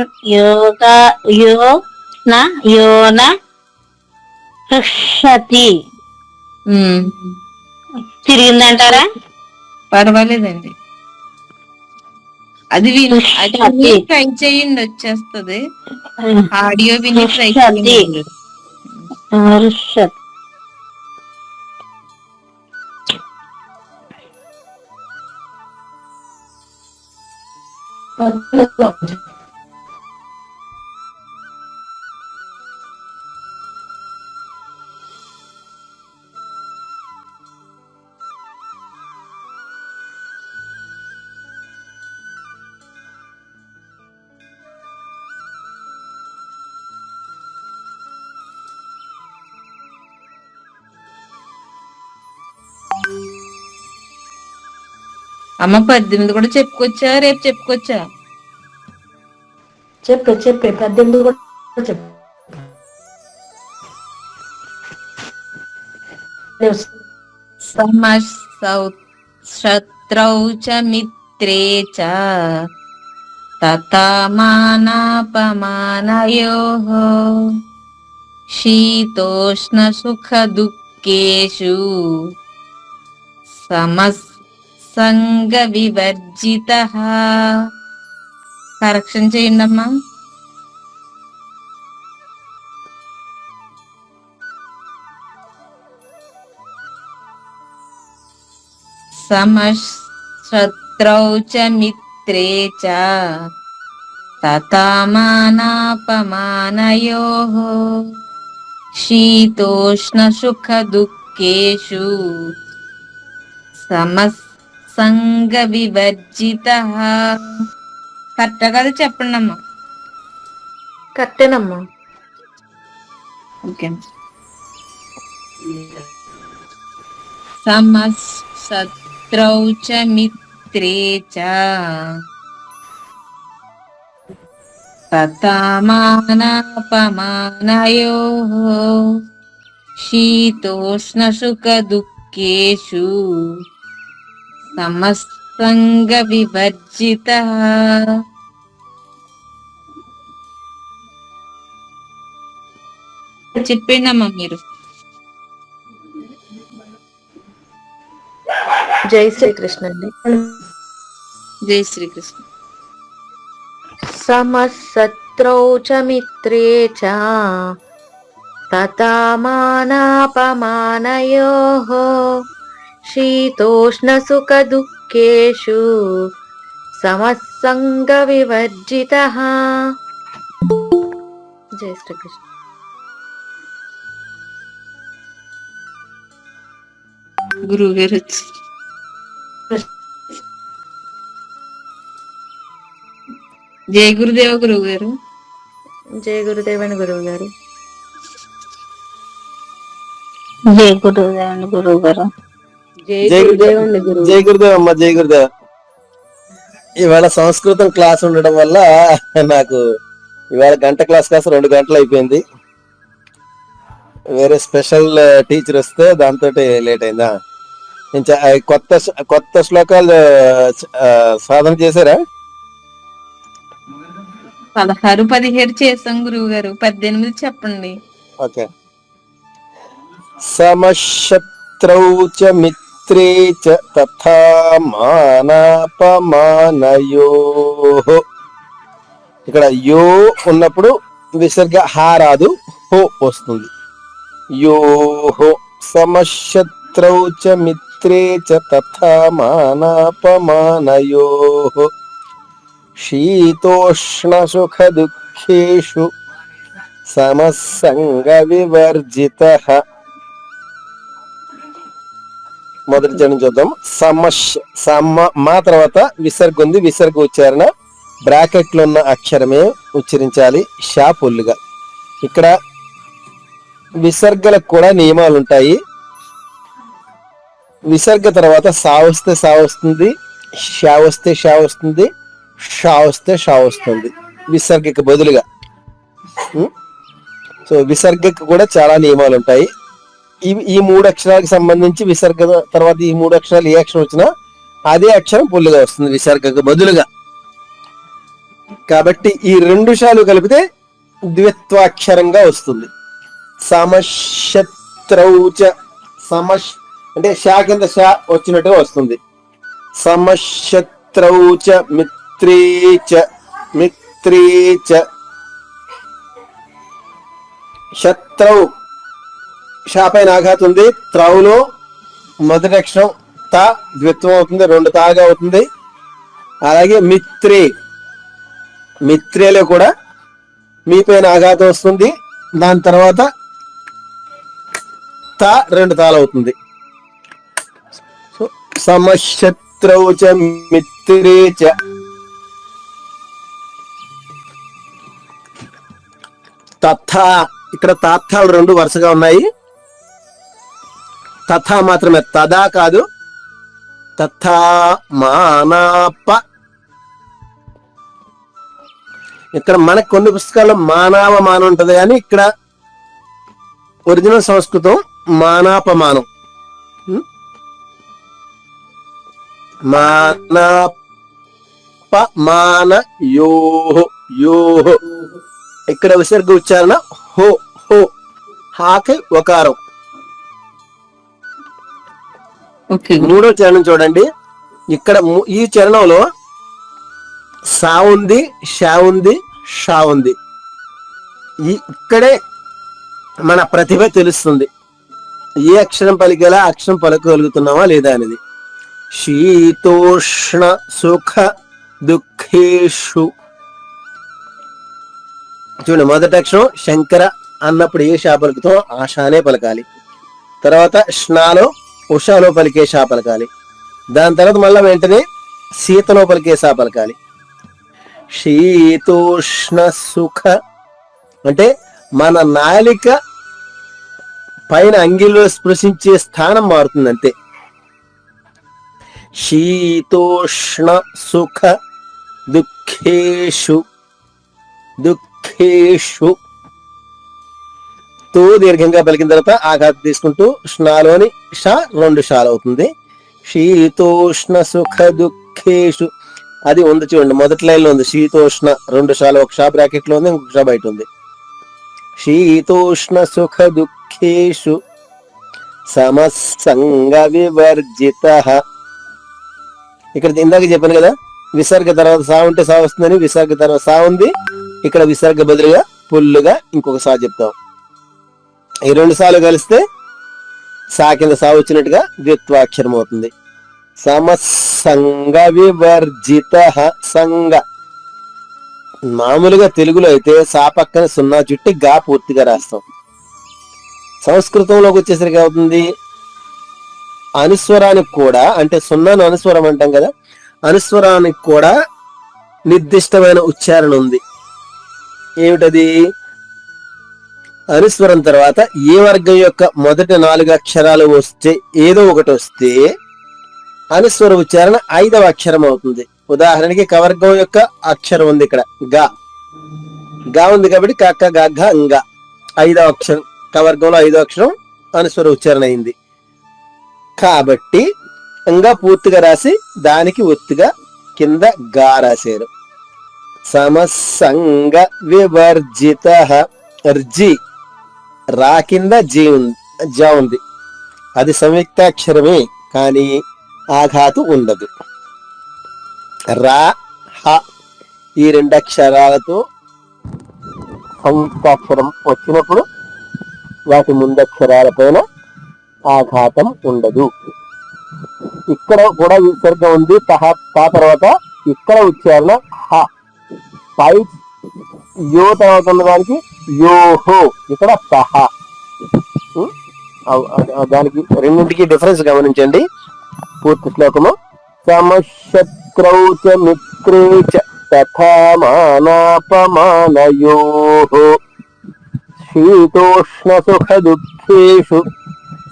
C: యోన వృక్షతి తిరిగిందంటారా?
B: పర్వాలేదండి. అది ట్రై చేయండి, వచ్చేస్తుంది. ఆడియో విని ట్రై చేయండి.
C: వృక్షతి
B: అమ్మ 18 కూడా చెప్పుకొచ్చా, రేపు చెప్పుకొచ్చా?
D: చెప్పే 18 కూడా చెప్పు.
B: శత్రౌ చ మిత్రే చ తథా మానాపమానయోః శీతోష్ణ సుఖ దుఃఖేషు సమస్సంగ వివర్జితః. కరెక్షన్ చేయండి అమ్మా. శత్రౌ చ మిత్రే చ తథా మానాపమానయోః శీతోష్ణ సుఖ దుఃఖేషు సమస్సంగ వివర్జితః. కరెక్ట్ కదా? చెప్పండి అమ్మా.
E: కరెక్టేనమ్మా.
B: ఓకే. శత్రౌ చ మిత్రే చ తథా మానాపమానయోః శీతోష్ణ సుఖ దుఃఖేషు సమస్సంగ వివర్జితః. చెప్పండమ్మా మీరు.
E: జై శ్రీకృష్ణ అండి.
B: జై శ్రీకృష్ణ.
E: సమశత్రౌ చ మిత్రే చ తథా మానాపమానయోః శీతోష్ణ సుఖ దుఃఖేషు సమస్సంగ వివర్జితః. జై శ్రీకృష్ణ.
B: గురువు గారు వచ్చి జై గురుదేవ గురువు గారు.
E: జై గురుదేవన్ గురువు గారు.
C: జై గురుదేవుని గురువు గారు.
F: జై గురుదేవ్ అమ్మ. జై గురుదేవ్. ఇవాళ సంస్కృతం క్లాస్ ఉండడం వల్ల నాకు ఇవాళ గంట క్లాస్ కాస్త 2 గంటలు అయిపోయింది. వేరే స్పెషల్ టీచర్ వస్తే దాంతో లేట్ అయిందా. కొత్త శ్లోకాలు సాధన చేశారా?
B: 16, 17 చేసాం గురువు గారు. 18 చెప్పండి.
F: ఓకే. సమశత్రౌ చ మిత్రే చ తథా మానాపమానయోః. ఇక్కడ యో ఉన్నప్పుడు విసర్గ హా రాదు, హో వస్తుంది. యోః. సమశత్రౌ చ మిత్రే చ తథా మానాపమానయోః శీతోష్ణ సుఖ దుఃఖేషు సమస్సంగ వివర్జితః. మొదటి చరణం చూద్దాం. మా తర్వాత విసర్గ ఉంది. విసర్గ ఉచ్చారణ బ్రాకెట్లో ఉన్న అక్షరమే ఉచ్చరించాలి షా పొల్లుగా. ఇక్కడ విసర్గలకు కూడా నియమాలు ఉంటాయి. విసర్గ తర్వాత సా వస్తే సా వస్తుంది, షా వస్తే షా వస్తుంది, షా వస్తే షా వస్తుంది విసర్గకి బదులుగా. సో విసర్గకు కూడా చాలా నియమాలు ఉంటాయి. ఈ 3 అక్షరాలకు సంబంధించి విసర్గ తర్వాత ఈ 3 అక్షరాలు ఏ అక్షరం వచ్చినా అదే అక్షరం పుల్లుగా వస్తుంది విసర్గకు బదులుగా. కాబట్టి ఈ 2 షాలు కలిపితే ద్విత్వాక్షరంగా వస్తుంది. సమశత్రౌచ అంటే షా కింద షా వచ్చినట్టుగా వస్తుంది. సమశత్రౌచ మిత్రీచ శత్రౌ షా పైన ఆఘాతం ఉంది. త్రౌలో మొదటి అక్షరం తా ద్విత్వం అవుతుంది, 2 తాగా అవుతుంది. అలాగే మిత్రేలో కూడా మీ పైన ఆఘాతం వస్తుంది, దాని తర్వాత తా 2 తాలు అవుతుంది. సమశత్రౌచ మిత్రేచ. తథా ఇక్కడ తాత్తాలు 2 వరుసగా ఉన్నాయి. తథా మాత్రమే, తదా కాదు. తథా మానాప. ఇక్కడ మనకు కొన్ని పుస్తకాల్లో మానావమానం ఉంటది కానీ ఇక్కడ ఒరిజినల్ సంస్కృతం మానాపమానం. మాన యోహో. ఇక్కడ విసర్గ ఉచ్చారణ హో హో. హాకి ఒకారం. మూడో చరణం చూడండి. ఇక్కడ ఈ చరణంలో సా ఉంది, షా ఉంది, షా ఉంది. ఇక్కడే మన ప్రతిభ తెలుస్తుంది, ఏ అక్షరం పలికేలా అక్షరం పలకగలుగుతున్నావా లేదా అనేది. శీతోష్ణ సుఖ దుఃఖేషు. చూడండి, మొదటి అక్షరం శంకర అన్నప్పుడు ఏ షా పలుకుతాం ఆ షానే పలకాలి. తర్వాత స్నాలో ఉషాలో పలికే షా పలకాలి. దాని తర్వాత మళ్ళీ వెంటనే సీతలో పలికే షా పలకాలి. శీతోష్ణ సుఖ అంటే మన నాలిక పైన అంగిలో స్పృశించే స్థానం మారుతుంది అంతే. శీతోష్ణ సుఖ దుఃఖేషు. తో దీర్ఘంగా పలికిన తర్వాత ఆఘాతం తీసుకుంటూ స్నాలోని షా 2 షాలు అవుతుంది. శీతోష్ణ సుఖ దుఃఖేషు అది ఉంది చూడండి, మొదటి లైన్ లో ఉంది శీతోష్ణ 2 షాలు, ఒక షా బ్రాకెట్ లో ఉంది, ఇంకొక షా బయట ఉంది. శీతోష్ణ సుఖ దుఃఖేషు సమసంగ వివర్జిత. ఇక్కడ ఇందాక చెప్పాను కదా, విసర్గ తర్వాత సా ఉంటే సా వస్తుందని. విసర్గ తర్వాత సా ఉంది, ఇక్కడ విసర్గ బదులుగా పుల్లుగా ఇంకొక సా చెప్తాం. ఈ 2 సార్లు కలిస్తే సా కింద సా వచ్చినట్టుగా ద్విత్వాక్షరం అవుతుంది. సమసంగ వివర్జిత. సంగ మామూలుగా తెలుగులో అయితే సా పక్కన 0 చుట్టి గా పూర్తిగా రాస్తాం. సంస్కృతంలోకి వచ్చేసరికి అవుతుంది అనుస్వరానికి కూడా, అంటే 0ను అనుస్వరం అంటాం కదా, అనుస్వరానికి కూడా నిర్దిష్టమైన ఉచ్చారణ ఉంది. ఏమిటది? అనుస్వరం తర్వాత ఏ వర్గం యొక్క మొదటి 4 అక్షరాలు వస్తే ఏదో ఒకటి వస్తే అనుస్వర ఉచ్చారణ 5వ అక్షరం అవుతుంది. ఉదాహరణకి కవర్గం యొక్క అక్షరం ఉంది ఇక్కడ గా ఉంది కాబట్టి కక్క గగ్గ అంగ 5వ అక్షరం, కవర్గంలో 5వ అక్షరం అనుస్వర ఉచ్చారణ అయింది. కాబట్టి అంగా పూర్తిగా రాసి దానికి ఒత్తిగా కింద గా రాశారు. సమసంగ వివర్జిత. జి రా కింద జా ఉంది, అది సంయుక్తాక్షరమే కానీ ఆఘాతు ఉండదు. రా హ ఈ 2 అక్షరాలతో సంయుక్తాక్షరం వచ్చినప్పుడు వాటి ముందక్షరాల పైన ఆఘాతం ఉండదు. ఇక్కడ కూడా విసర్గ ఉంది తా తర్వాత ఇక్కడ ఉచ్చారణ హ. పై యో తర్వాత ఉన్నదానికి యోహో, ఇక్కడ సహ. దానికి రెండింటికి డిఫరెన్స్ గమనించండి. పూర్తి శ్లోకము సమశత్రౌచ మిత్రేచ తథా మానాపమానయోః శీతోష్ణ సుఖ దుఃఖేషు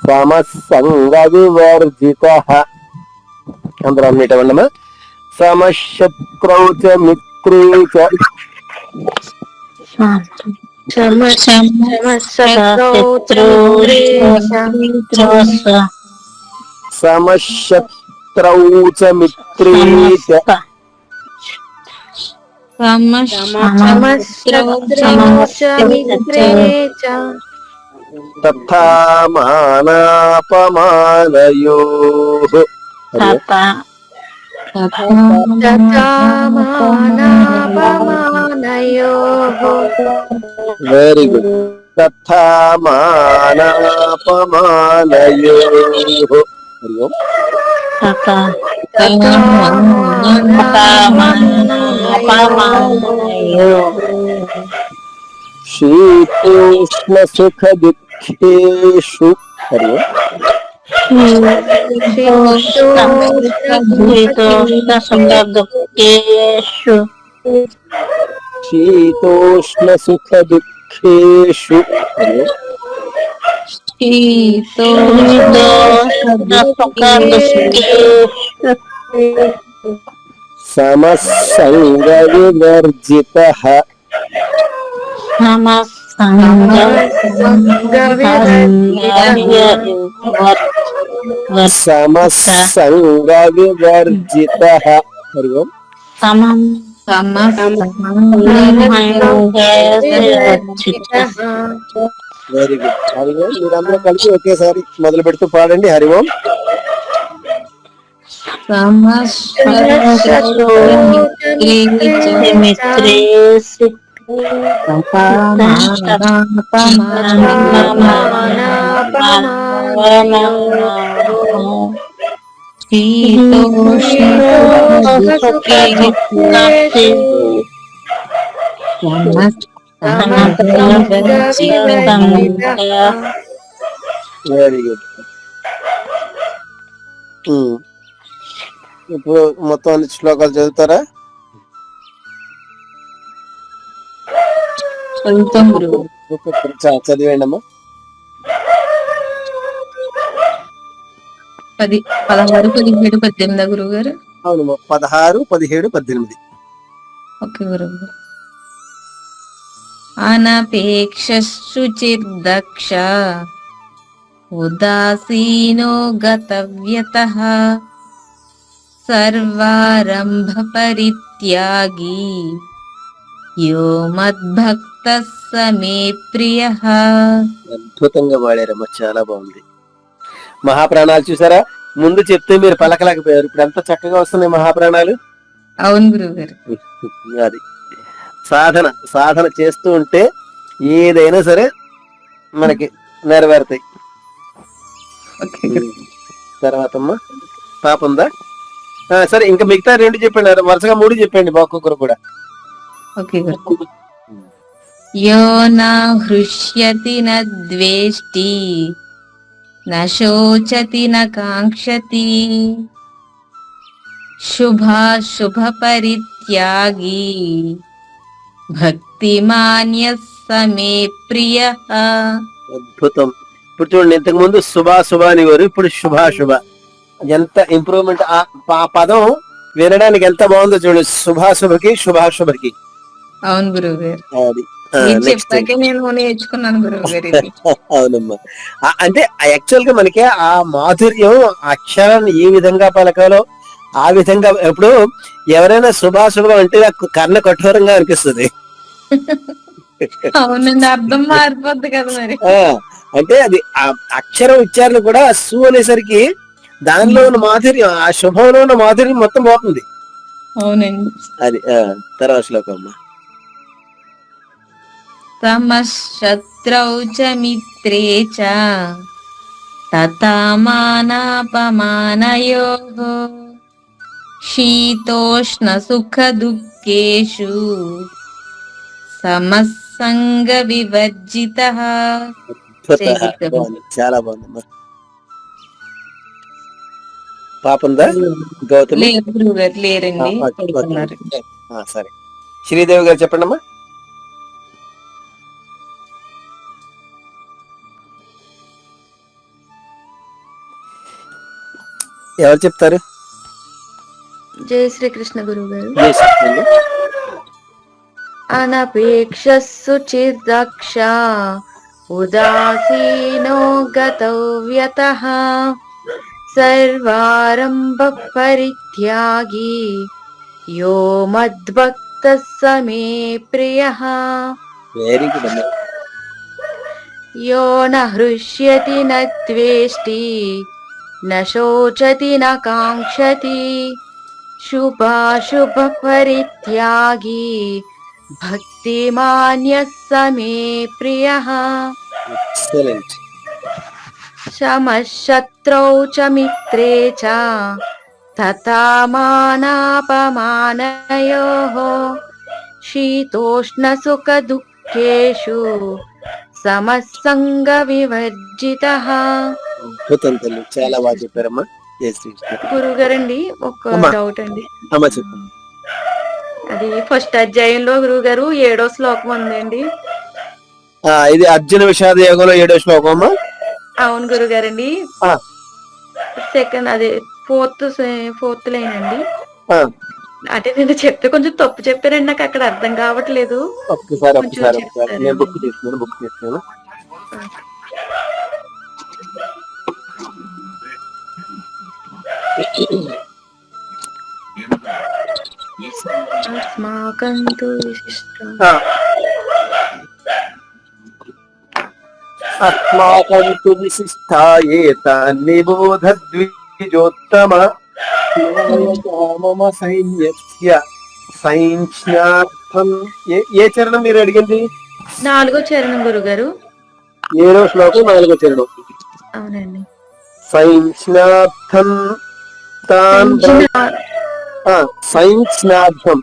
F: సమసంగ వివర్జిత. అందరూ అన్నిట ఉండమా. సమశత్రౌ చ మిత్రే చ సమశత్రౌ చ మిత్రే చ తథా మానాపమానయోః. Very good. తథా మానాపమానయోః. హరి ఓం. శీతోష్ణ సుఖ దుఃఖేషు. హరి ఓం. శీతోష్ణ సుఖ దుఃఖేషు. హరి ఓం. సమసంగ వివర్జితః. సమసంగ వివర్జితః. హరి ఓం. Very good. హరి ఓం. మీరందరూ కలిసి ఒకేసారి మొదలు పెడుతూ పాడండి. హరి ఓం. Very good. ఇప్పుడు మొత్తం అన్ని శ్లోకాలు చదువుతారా? చదివేయండి అమ్మా.
B: 16, 17, 18 గురువు గారు.
F: అవునమ్మా. 16, 17, 18.
B: ఓకే గురువు గారు. అనపేక్షుచిర్దక్ష ఉదాసీనో గతవ్యతః సర్వారంభ పరిత్యాగి యో మద్భక్తః స మే ప్రియః.
F: అద్భుతంగా పాడారమ్మా. చాలా బాగుంది. మహాప్రాణాలు చూసారా? ముందు చెప్తే మీరు పలకలేకపోయారు. ఇప్పుడు ఎంత చక్కగా వస్తున్నాయి మహాప్రాణాలు.
B: అవును గురువు గారు.
F: అది సాధన చేస్తూ ఉంటే ఏదైనా సరే మనకి నెరవేరుతాయి. తర్వాత అమ్మా పాప ఉందా? సరే, ఇంకా మిగతా 2 చెప్పండి. వరుసగా 3 చెప్పండి ఒక్కొక్కరు కూడా.
B: ఓకే గురు. యో నా హృష్యతి న ద్వేష్టి న శోచతి న కాంక్షతి శుభాశుభ పరిత్యాగి భక్తిమాన్యః స మే ప్రియః.
F: అద్భుతం. ఇప్పుడు చూడండి, ఇంతకు ముందు శుభాశుభ అనేవారు, ఇప్పుడు శుభాశుభ. ఎంత ఇంప్రూవ్మెంట్! ఆ పదం వినడానికి ఎంత బాగుందో చూడండి. శుభాశుభకి శుభాశుభకి.
B: అవును గురువు గారు.
F: అది
B: చెప్పాకే నేను నేర్చుకున్నాను గురువు గారు.
F: అవునమ్మా. అంటే యాక్చువల్ గా మనకి ఆ మాధుర్యం, అక్షరాన్ని ఏ విధంగా పలకాలో ఆ విధంగా. ఇప్పుడు ఎవరైనా శుభాశుభం అంటే కర్ణ కఠోరంగా అనిపిస్తుంది.
B: అవునండి, అర్థం మారిపోద్ది కదా మరి.
F: అంటే అది ఆ అక్షరం ఉచ్చారణ కూడా సు అనేసరికి దానిలో ఉన్న మాధుర్యం, ఆ శుభంలో ఉన్న మాధుర్యం మొత్తం పోతుంది.
B: అవునండి.
F: అది తర్వాత శ్లోకం.
B: సమశత్రౌ చ మిత్రే చ తథా మానాపమానయోః శీతోష్ణ సుఖ దుఃఖేషు సమసంగ వివర్జితః.
F: చాలా బాగుందమ్మా. పాపందా గౌతమి?
B: లేరండి.
F: సరే, శ్రీదేవి గారు చెప్పండి అమ్మా. ఎవరు చెప్తారు?
E: జయ శ్రీకృష్ణ గురువు గారు.
F: జై శ్రీకృష్ణ.
E: అనపేక్షస్సు చిర్దక్ష ఉదాసీనో గతవ్యతః సర్వారంభ పరిత్యాగి యో మద్భక్తః స మే ప్రియః
F: వెరీ గుడ్ అమ్మా.
E: యో న హృష్యతి న ద్వేష్టి న శోచతి న కాంక్షతి శుభాశుభ పరిత్యాగి భక్తిమాన్యః స మే ప్రియః
F: ఎక్సలెంట్.
E: శమశత్రౌ చ మిత్రే చ తథా మానాపమానయోః శీతోష్ణ సుఖ దుఃఖేషు సమస్సంగ వివర్జితః.
F: అద్భుతం తల్లి, చాలా బాగా చెప్పారమ్మా. జై శ్రీకృష్ణ.
E: గురువు గారండి ఒక
F: అమ్మా.
E: డౌట్ అండి.
F: అమ్మ చెప్పండి.
E: అది ఫస్ట్ అధ్యాయంలో గురువు గారు 7వ శ్లోకం ఉందండి.
F: ఇది అర్జున విషాద యోగంలో 7వ శ్లోకం అమ్మా.
E: అవును గురువు గారండి.
F: ఆ.
E: సెకండ్ అదే ఫోర్త్ లైన్ అండి.
F: ఆ,
E: అంటే నేను చెప్తే కొంచెం తప్పు చెప్పారండి, నాకు అక్కడ అర్థం కావట్లేదు.
F: ఒక్కసారి
E: కొంచెం
F: ఒక్కసారి
E: చెప్తారా?
F: నేను బుక్ చేస్తున్నాను.
E: అస్మాకం తు విశిష్టం.
F: అస్మాకం తు విశిష్టాయేత నిబోధద్విజోత్తమ మమ సైన్యస్య సైన్యార్థం. ఏ చరణం మీరు అడిగింది?
E: 4వ చరణం గురువు గారు.
F: 7వ శ్లోకం 4వ చరణం.
E: అవునండి.
F: సైన్యార్థం తాన్ సైన్యార్థం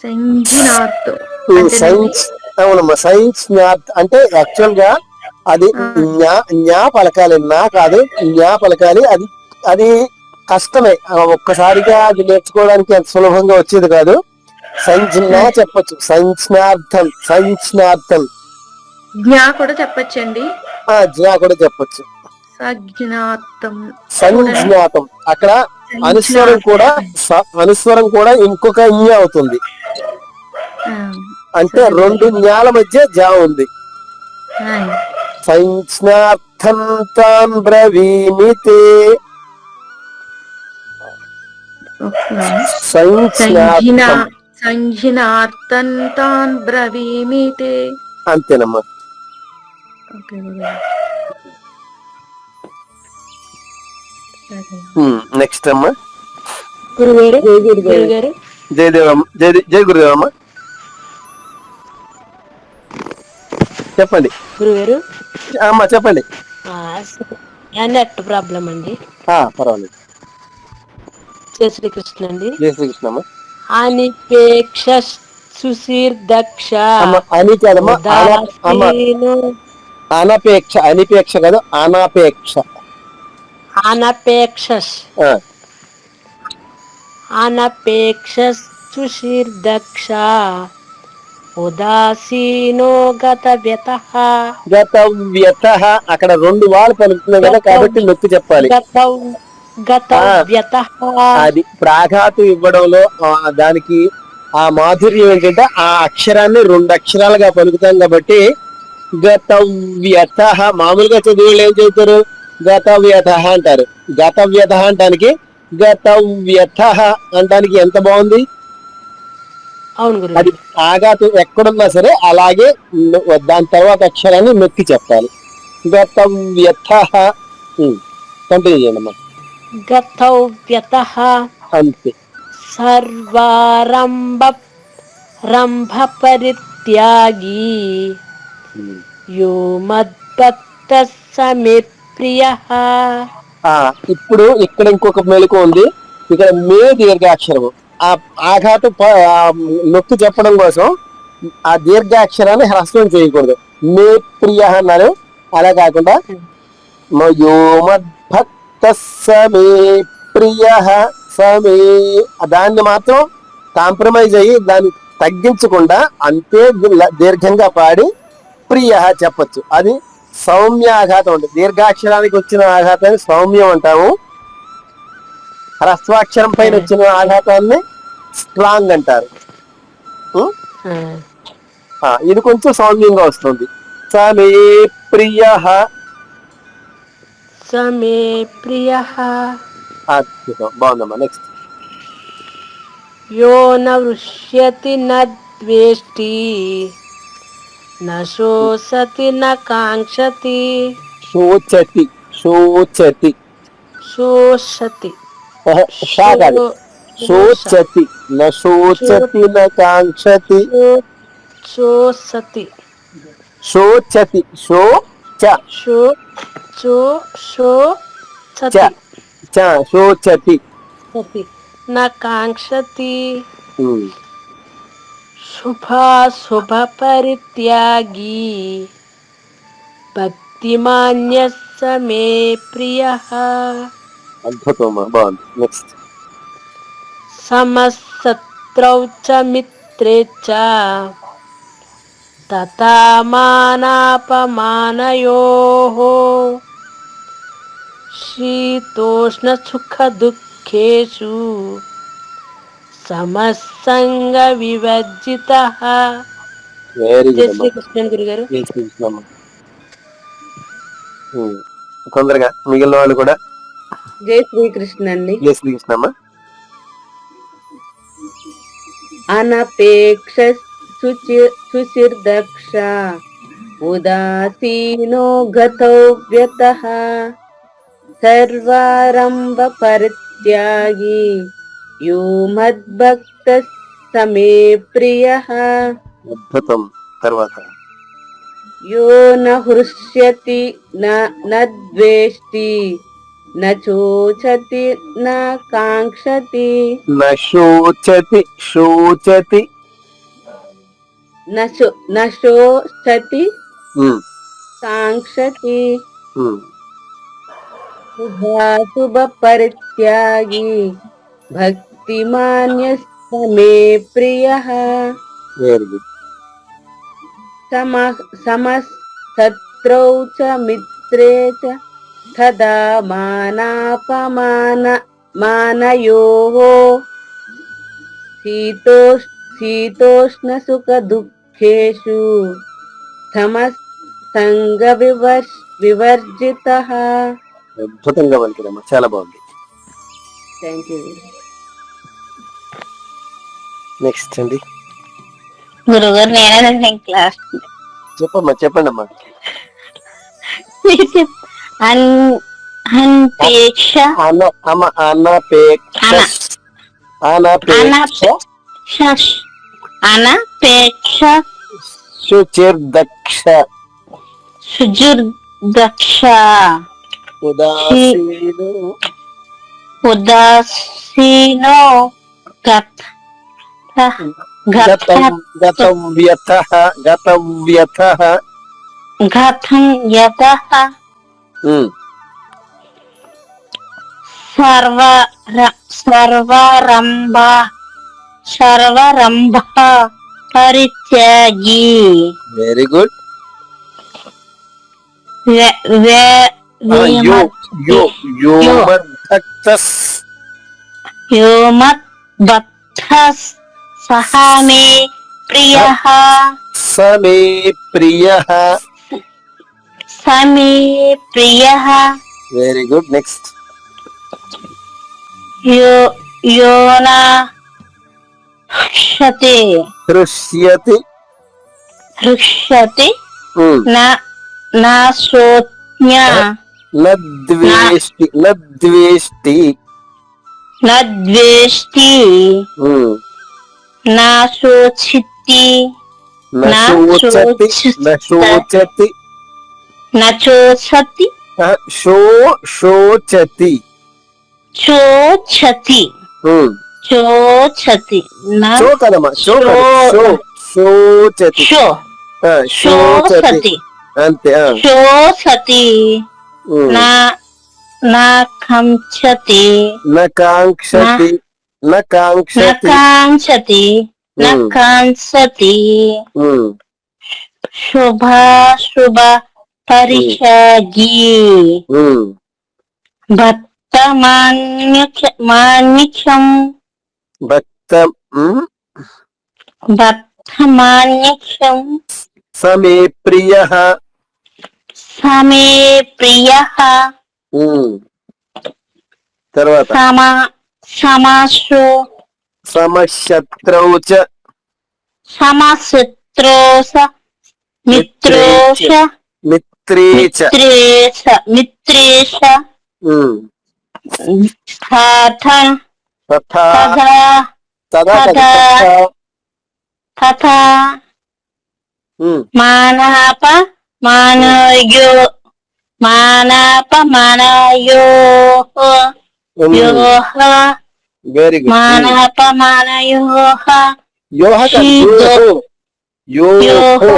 E: సంజ్ఞార్థం
F: సైన్స్. అవునమ్మా, సైన్స్ అంటే యాక్చువల్ గా అది జ్ఞా పలకాలి, నా కాదు జ్ఞా పలకాలి. అది అది కష్టమే, ఒక్కసారిగా అది నేర్చుకోవడానికి అంత సులభంగా వచ్చేది కాదు. సంజ్ఞా చెప్పచ్చు, సంజ్ఞార్థం.
E: జ్ఞా కూడా చెప్పచ్చండి.
F: జ్ఞా కూడా చెప్పచ్చు.
E: సజ్ఞాతం
F: సంజ్ఞాతం. అక్కడ అనుస్వరం కూడా ఇంకొక జ్ఞ అవుతుంది. అంటే 2 జ్ఞాల మధ్య జా ఉంది. సంజ్ఞార్థం తాన్ బ్రవీమితే.
E: సంజ్ఞార్థం తాన్ బ్రవీమితే.
F: అంతేనమ్మా. నెక్స్ట్ అమ్మా.
D: గురుగారు గురుగారు
F: జయదేవమ్మ. జయ గురుదేవమ్మ చెప్పండి.
D: గురుగారు
F: అమ్మా చెప్పండి.
D: నెట్ ప్రాబ్లం అండి.
F: పర్వాలేదు.
D: జయ శ్రీకృష్ణ అండి.
F: జయ శ్రీకృష్ణ అమ్మ.
D: అనిపేక్ష సుశీర్దక్ష
F: అని కాదమ్మా, అనపేక్ష. అనిపేక్ష కాదు, అనాపేక్ష.
D: అనపేక్ష సుశీర్దక్ష ఉదాసీనో గతవ్యతః.
F: అక్కడ 2 వాళ్ళు పలుకుతున్నాయి కదా, కాబట్టి నొక్కి చెప్పాలి.
D: గతవ్యతః.
F: అది ప్రాఘాతం ఇవ్వడంలో దానికి ఆ మాధుర్యం ఏంటంటే ఆ అక్షరాన్ని 2 అక్షరాలుగా పలుకుతాం కాబట్టి గతవ్యతః. మామూలుగా చదివేళ్ళు ఏం చెబుతారు? గతవ్యతః అంటారు. గతవ్యతః అంటానికి గతవ్యతః అంటానికి ఎంత బాగుంది.
D: అవును గురు.
F: అది ఆఘాతం ఎక్కడున్నా సరే అలాగే దాని తర్వాత అక్షరాన్ని నొక్కి చెప్పాలి. గతవ్యతః. కంటిన్యూ చేయండి అమ్మా.
D: గతవ్యతః
F: అంతే.
D: సర్వారంభ పరిత్యాగి యో మద్భక్తః స మే ప్రియః.
F: ఇప్పుడు ఇక్కడ ఇంకొక మెళుకు ఉంది. ఇక్కడ మే దీర్ఘాక్షరము. ఆ ఆఘాతం నొక్కి చెప్పడం కోసం ఆ దీర్ఘాక్షరాన్ని హ్రస్వం చేయకూడదు. మే ప్రియ అన్నారు. అలా కాకుండా యో మద్భక్తః స మే ప్రియః. సమే దాన్ని మాత్రం కాంప్రమైజ్ అయ్యి దాన్ని తగ్గించకుండా అంతే దీర్ఘంగా పాడి ప్రియ చెప్పచ్చు. అది సౌమ్యాఘాతం ఉంటుంది. దీర్ఘాక్షరానికి వచ్చిన ఆఘాతాన్ని సౌమ్యం అంటాము. హ్రస్వాక్షరం పైన వచ్చిన ఆఘాతాన్ని స్ట్రాంగ్ అంటారు. ఇది కొంచెం సౌమ్యంగా వస్తుంది. సమే ప్రియ,
D: సమే ప్రియ.
F: అద్భుతం, బాగుందమ్మా. నెక్స్ట్.
D: యో న వృష్యతి న ద్వేష్టి న శోసతి న కాంక్షతి.
F: శోచతి, శోచతి,
D: శోషతి,
F: షా కాదు, శోచతి, న శోచతి న కాంక్షతి.
D: శోసతి,
F: శోచతి, శోచ,
D: శో శో శోచతి,
F: శోచతి.
D: న కాంక్షతి. శుభ పరిత్యాగి భక్తిమాన్య సమే ప్రియ.
F: అద్భుతం, బాగుంది. నెక్స్ట్.
D: సమశత్రౌ చ మిత్రే చ తథా మానాపమానయోః శీతోష్ణ సుఖ దుఃఖేషు సమసంగ వివర్జితః.
F: వెరీ
D: జై
F: గుడ్.
D: శ్రీకృష్ణ గురుగారు.
F: తొందరగా మిగిలిన వాళ్ళు కూడా.
C: జై శ్రీకృష్ణ అండి.
F: జై శ్రీకృష్ణమ్మ.
C: అనపేక్ష సుచిర్దక్ష ఉదాసీనో గతౌ వ్యతః సర్వారంభ పరిత్యాగి యో మద్భక్త సమే ప్రియః.
F: అద్భుతం. తర్వాత.
C: యో న హృష్యతి న ద్వేష్టి న చోచతి న కాంక్షతి.
F: న శోచతి, శోచతి,
C: న శోచతి కాంక్షతి. శుభ పరిత్యాగి భక్తిమాన్య సమే ప్రియః.
F: Very good.
C: సమశత్రౌ చ మిత్రే చ తదా మానాపమానయోః శీతోష్ణ సుఖ దుఃఖేషు సమసంగ వివర్జితః.
F: అద్భుతంగా పలికిరమ్మా, చాలా బాగుంది.
C: Thank you.
F: నెక్స్ట్ అండి.
B: గురుగారు నేనే క్లాస్
F: చెప్పమ్మా, చెప్పండి అమ్మా.
B: అన్పేక్ష
F: అనపేక్ష, అనపేక్ష,
B: అనపేక్ష
F: శుచిర్దక్ష
B: సుజుర్దక్ష
F: ఉదాసీనో
B: ఉదాసీనో
F: గతవ్యతః
B: గతం యతః సర్వరంభ పరిత్యాగి.
F: Very good.
B: యోమద్భక్తః సహ మే ప్రియః.
F: సమే ప్రియః.
B: సమే ప్రియః.
F: Very good. నెక్స్ట్.
B: యోన హృష్యతి
F: హృష్యతి
B: నా శోచ్య
F: నద్వేష్టి నద్వేష్టి
B: నద్వేష్టి నా శోచితి
F: నశోచతి నశోచతి
B: నచోచతి
F: శోచతి
B: చోచతి చోచతి
F: షో కదమ్మా, షో శోచతి శోచతి అంతే.
B: శోచతి నా కాంక్షతి
F: నకాంక్షతి నకాంక్షతి
B: నకాంక్షతి నకాంక్షతి శుభ
C: పరిషాగి
F: ఉమ్.
C: మాణిక్యం
F: భక్త ఉమ్.
C: మాణిక్యం
F: సమే ప్రియ
C: సమే ప్రియ
F: తర్వాత
C: సమాసు
F: సమశత్రౌ చ
C: సమశత్రోష మిత్రోష
F: మిత్రే చ
C: మిత్రేష
F: ఉమ్.
C: తథా
F: తథా
C: తథా
F: తథా
C: తథా
F: ఉమ్.
C: మానప మానయో యోహ
F: వెరీ గుడ్.
C: మానప మానయోహ
F: యోహ కాదు, యోహో. యోహో.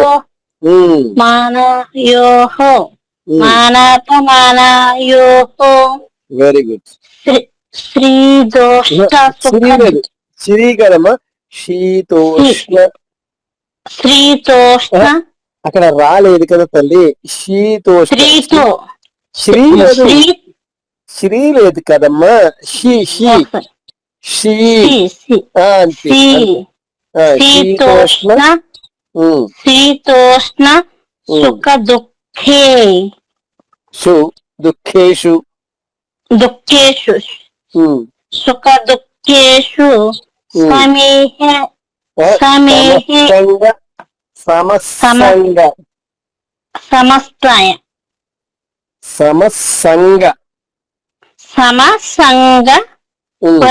F: ఉమ్.
C: మానయోహ
F: ఉమ్.
C: మానప మానయోహ
F: వెరీ గుడ్.
C: శ్రీదోష్ట
F: శ్రీ లేదు, శ్రీ కదమ్మా, శీతోష్ణ.
C: శ్రీతోష్ణ
F: అక్కడ రాలేదు కదా తల్లి, శీతోష్ణ.
C: శ్రీతో
F: శ్రీ లేదు,
C: శ్రీ
F: శ్రీ లేదు కదమ్మా, షీ షీ షీ. అంతే. శీతోష్ణ.
C: శీతోష్ణ
F: ఉమ్.
C: శీతోష్ణ సుఖ దుఃఖే
F: షు దుఃఖేషు.
C: దుఃఖేషు
F: ఉమ్.
C: సుఖ దుఃఖేషు సమేహ
F: సమస్తంగ సమస్తంగ
C: సమస్తాయ
F: సమసంగ.
C: సమసంగ
F: ఉమ్.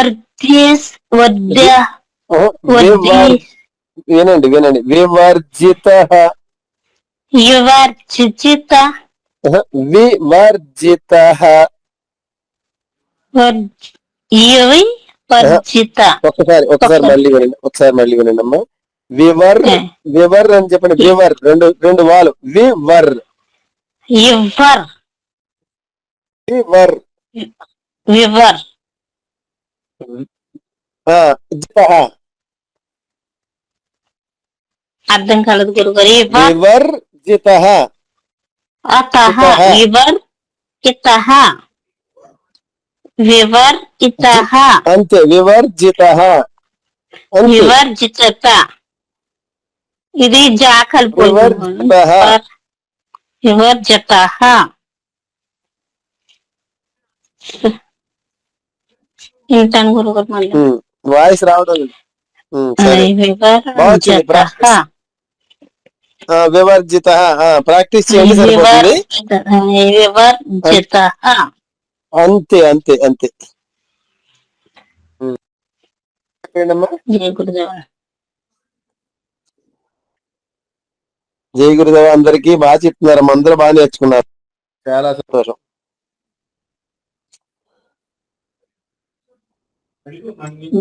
F: వినండి వినండి, వివర్జిత
C: వివర్జిత
F: వివర్జిత
C: వర్జిత
F: ఒకసారి మళ్ళీ వినండి అమ్మా. వివర్ అని చెప్పండి. వివర్ రెండు వాలు. వివర్
C: వివర్
F: వివర్
C: వివర్
F: జితః.
C: అర్థం కలదు గురుగారు.
F: వివర్ జితః.
C: అతః వివర్ ఇతః వివర్ ఇతః
F: అంతే. వివర్జితః అంతే.
C: వివర్జిత. ఇది జా కలుపు.
F: వివర్జితః.
C: వివర్జిత. ఇంటాను గురుగారు మళ్ళీ.
F: వాయిస్ రావడం. సరే, బాగుంది. వివర్జిత. ప్రాక్టీస్ చేయండి, సరిపోతుంది.
C: వివర్జిత.
F: అంతే అంతే అంతే.
C: జయ గురుదేవ.
F: జై గురుదేవ. అందరికీ బాగా చెప్తున్నారు, అందరూ బాగా నేర్చుకున్నారు. చాలా సంతోషం.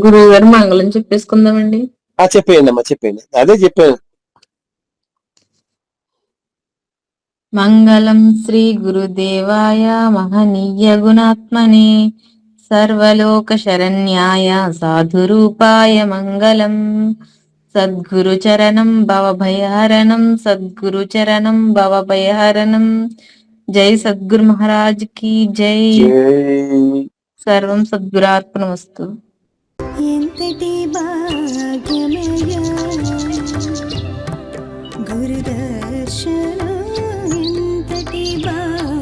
B: గురువు గారు మంగళం చెప్పేసుకుందామండి.
F: చెప్పేయండి అమ్మా, చెప్పేయండి. అదే చెప్పాను.
B: మంగళం శ్రీ గురుదేవాయ మహనీయ గుణాత్మనే సర్వలోక శరణ్యాయ సాధురూపాయ మంగళం. సద్గురు చరణం భవభయహరణం, సద్గురు చరణం భవభయహరణం. జై సద్గురు మహారాజ్ కి జై. సర్వం సద్గురార్పణమస్తు.
H: ఎంతటి భాగ్యమయ గురుదర్శన, ఎంతటి భాగ్య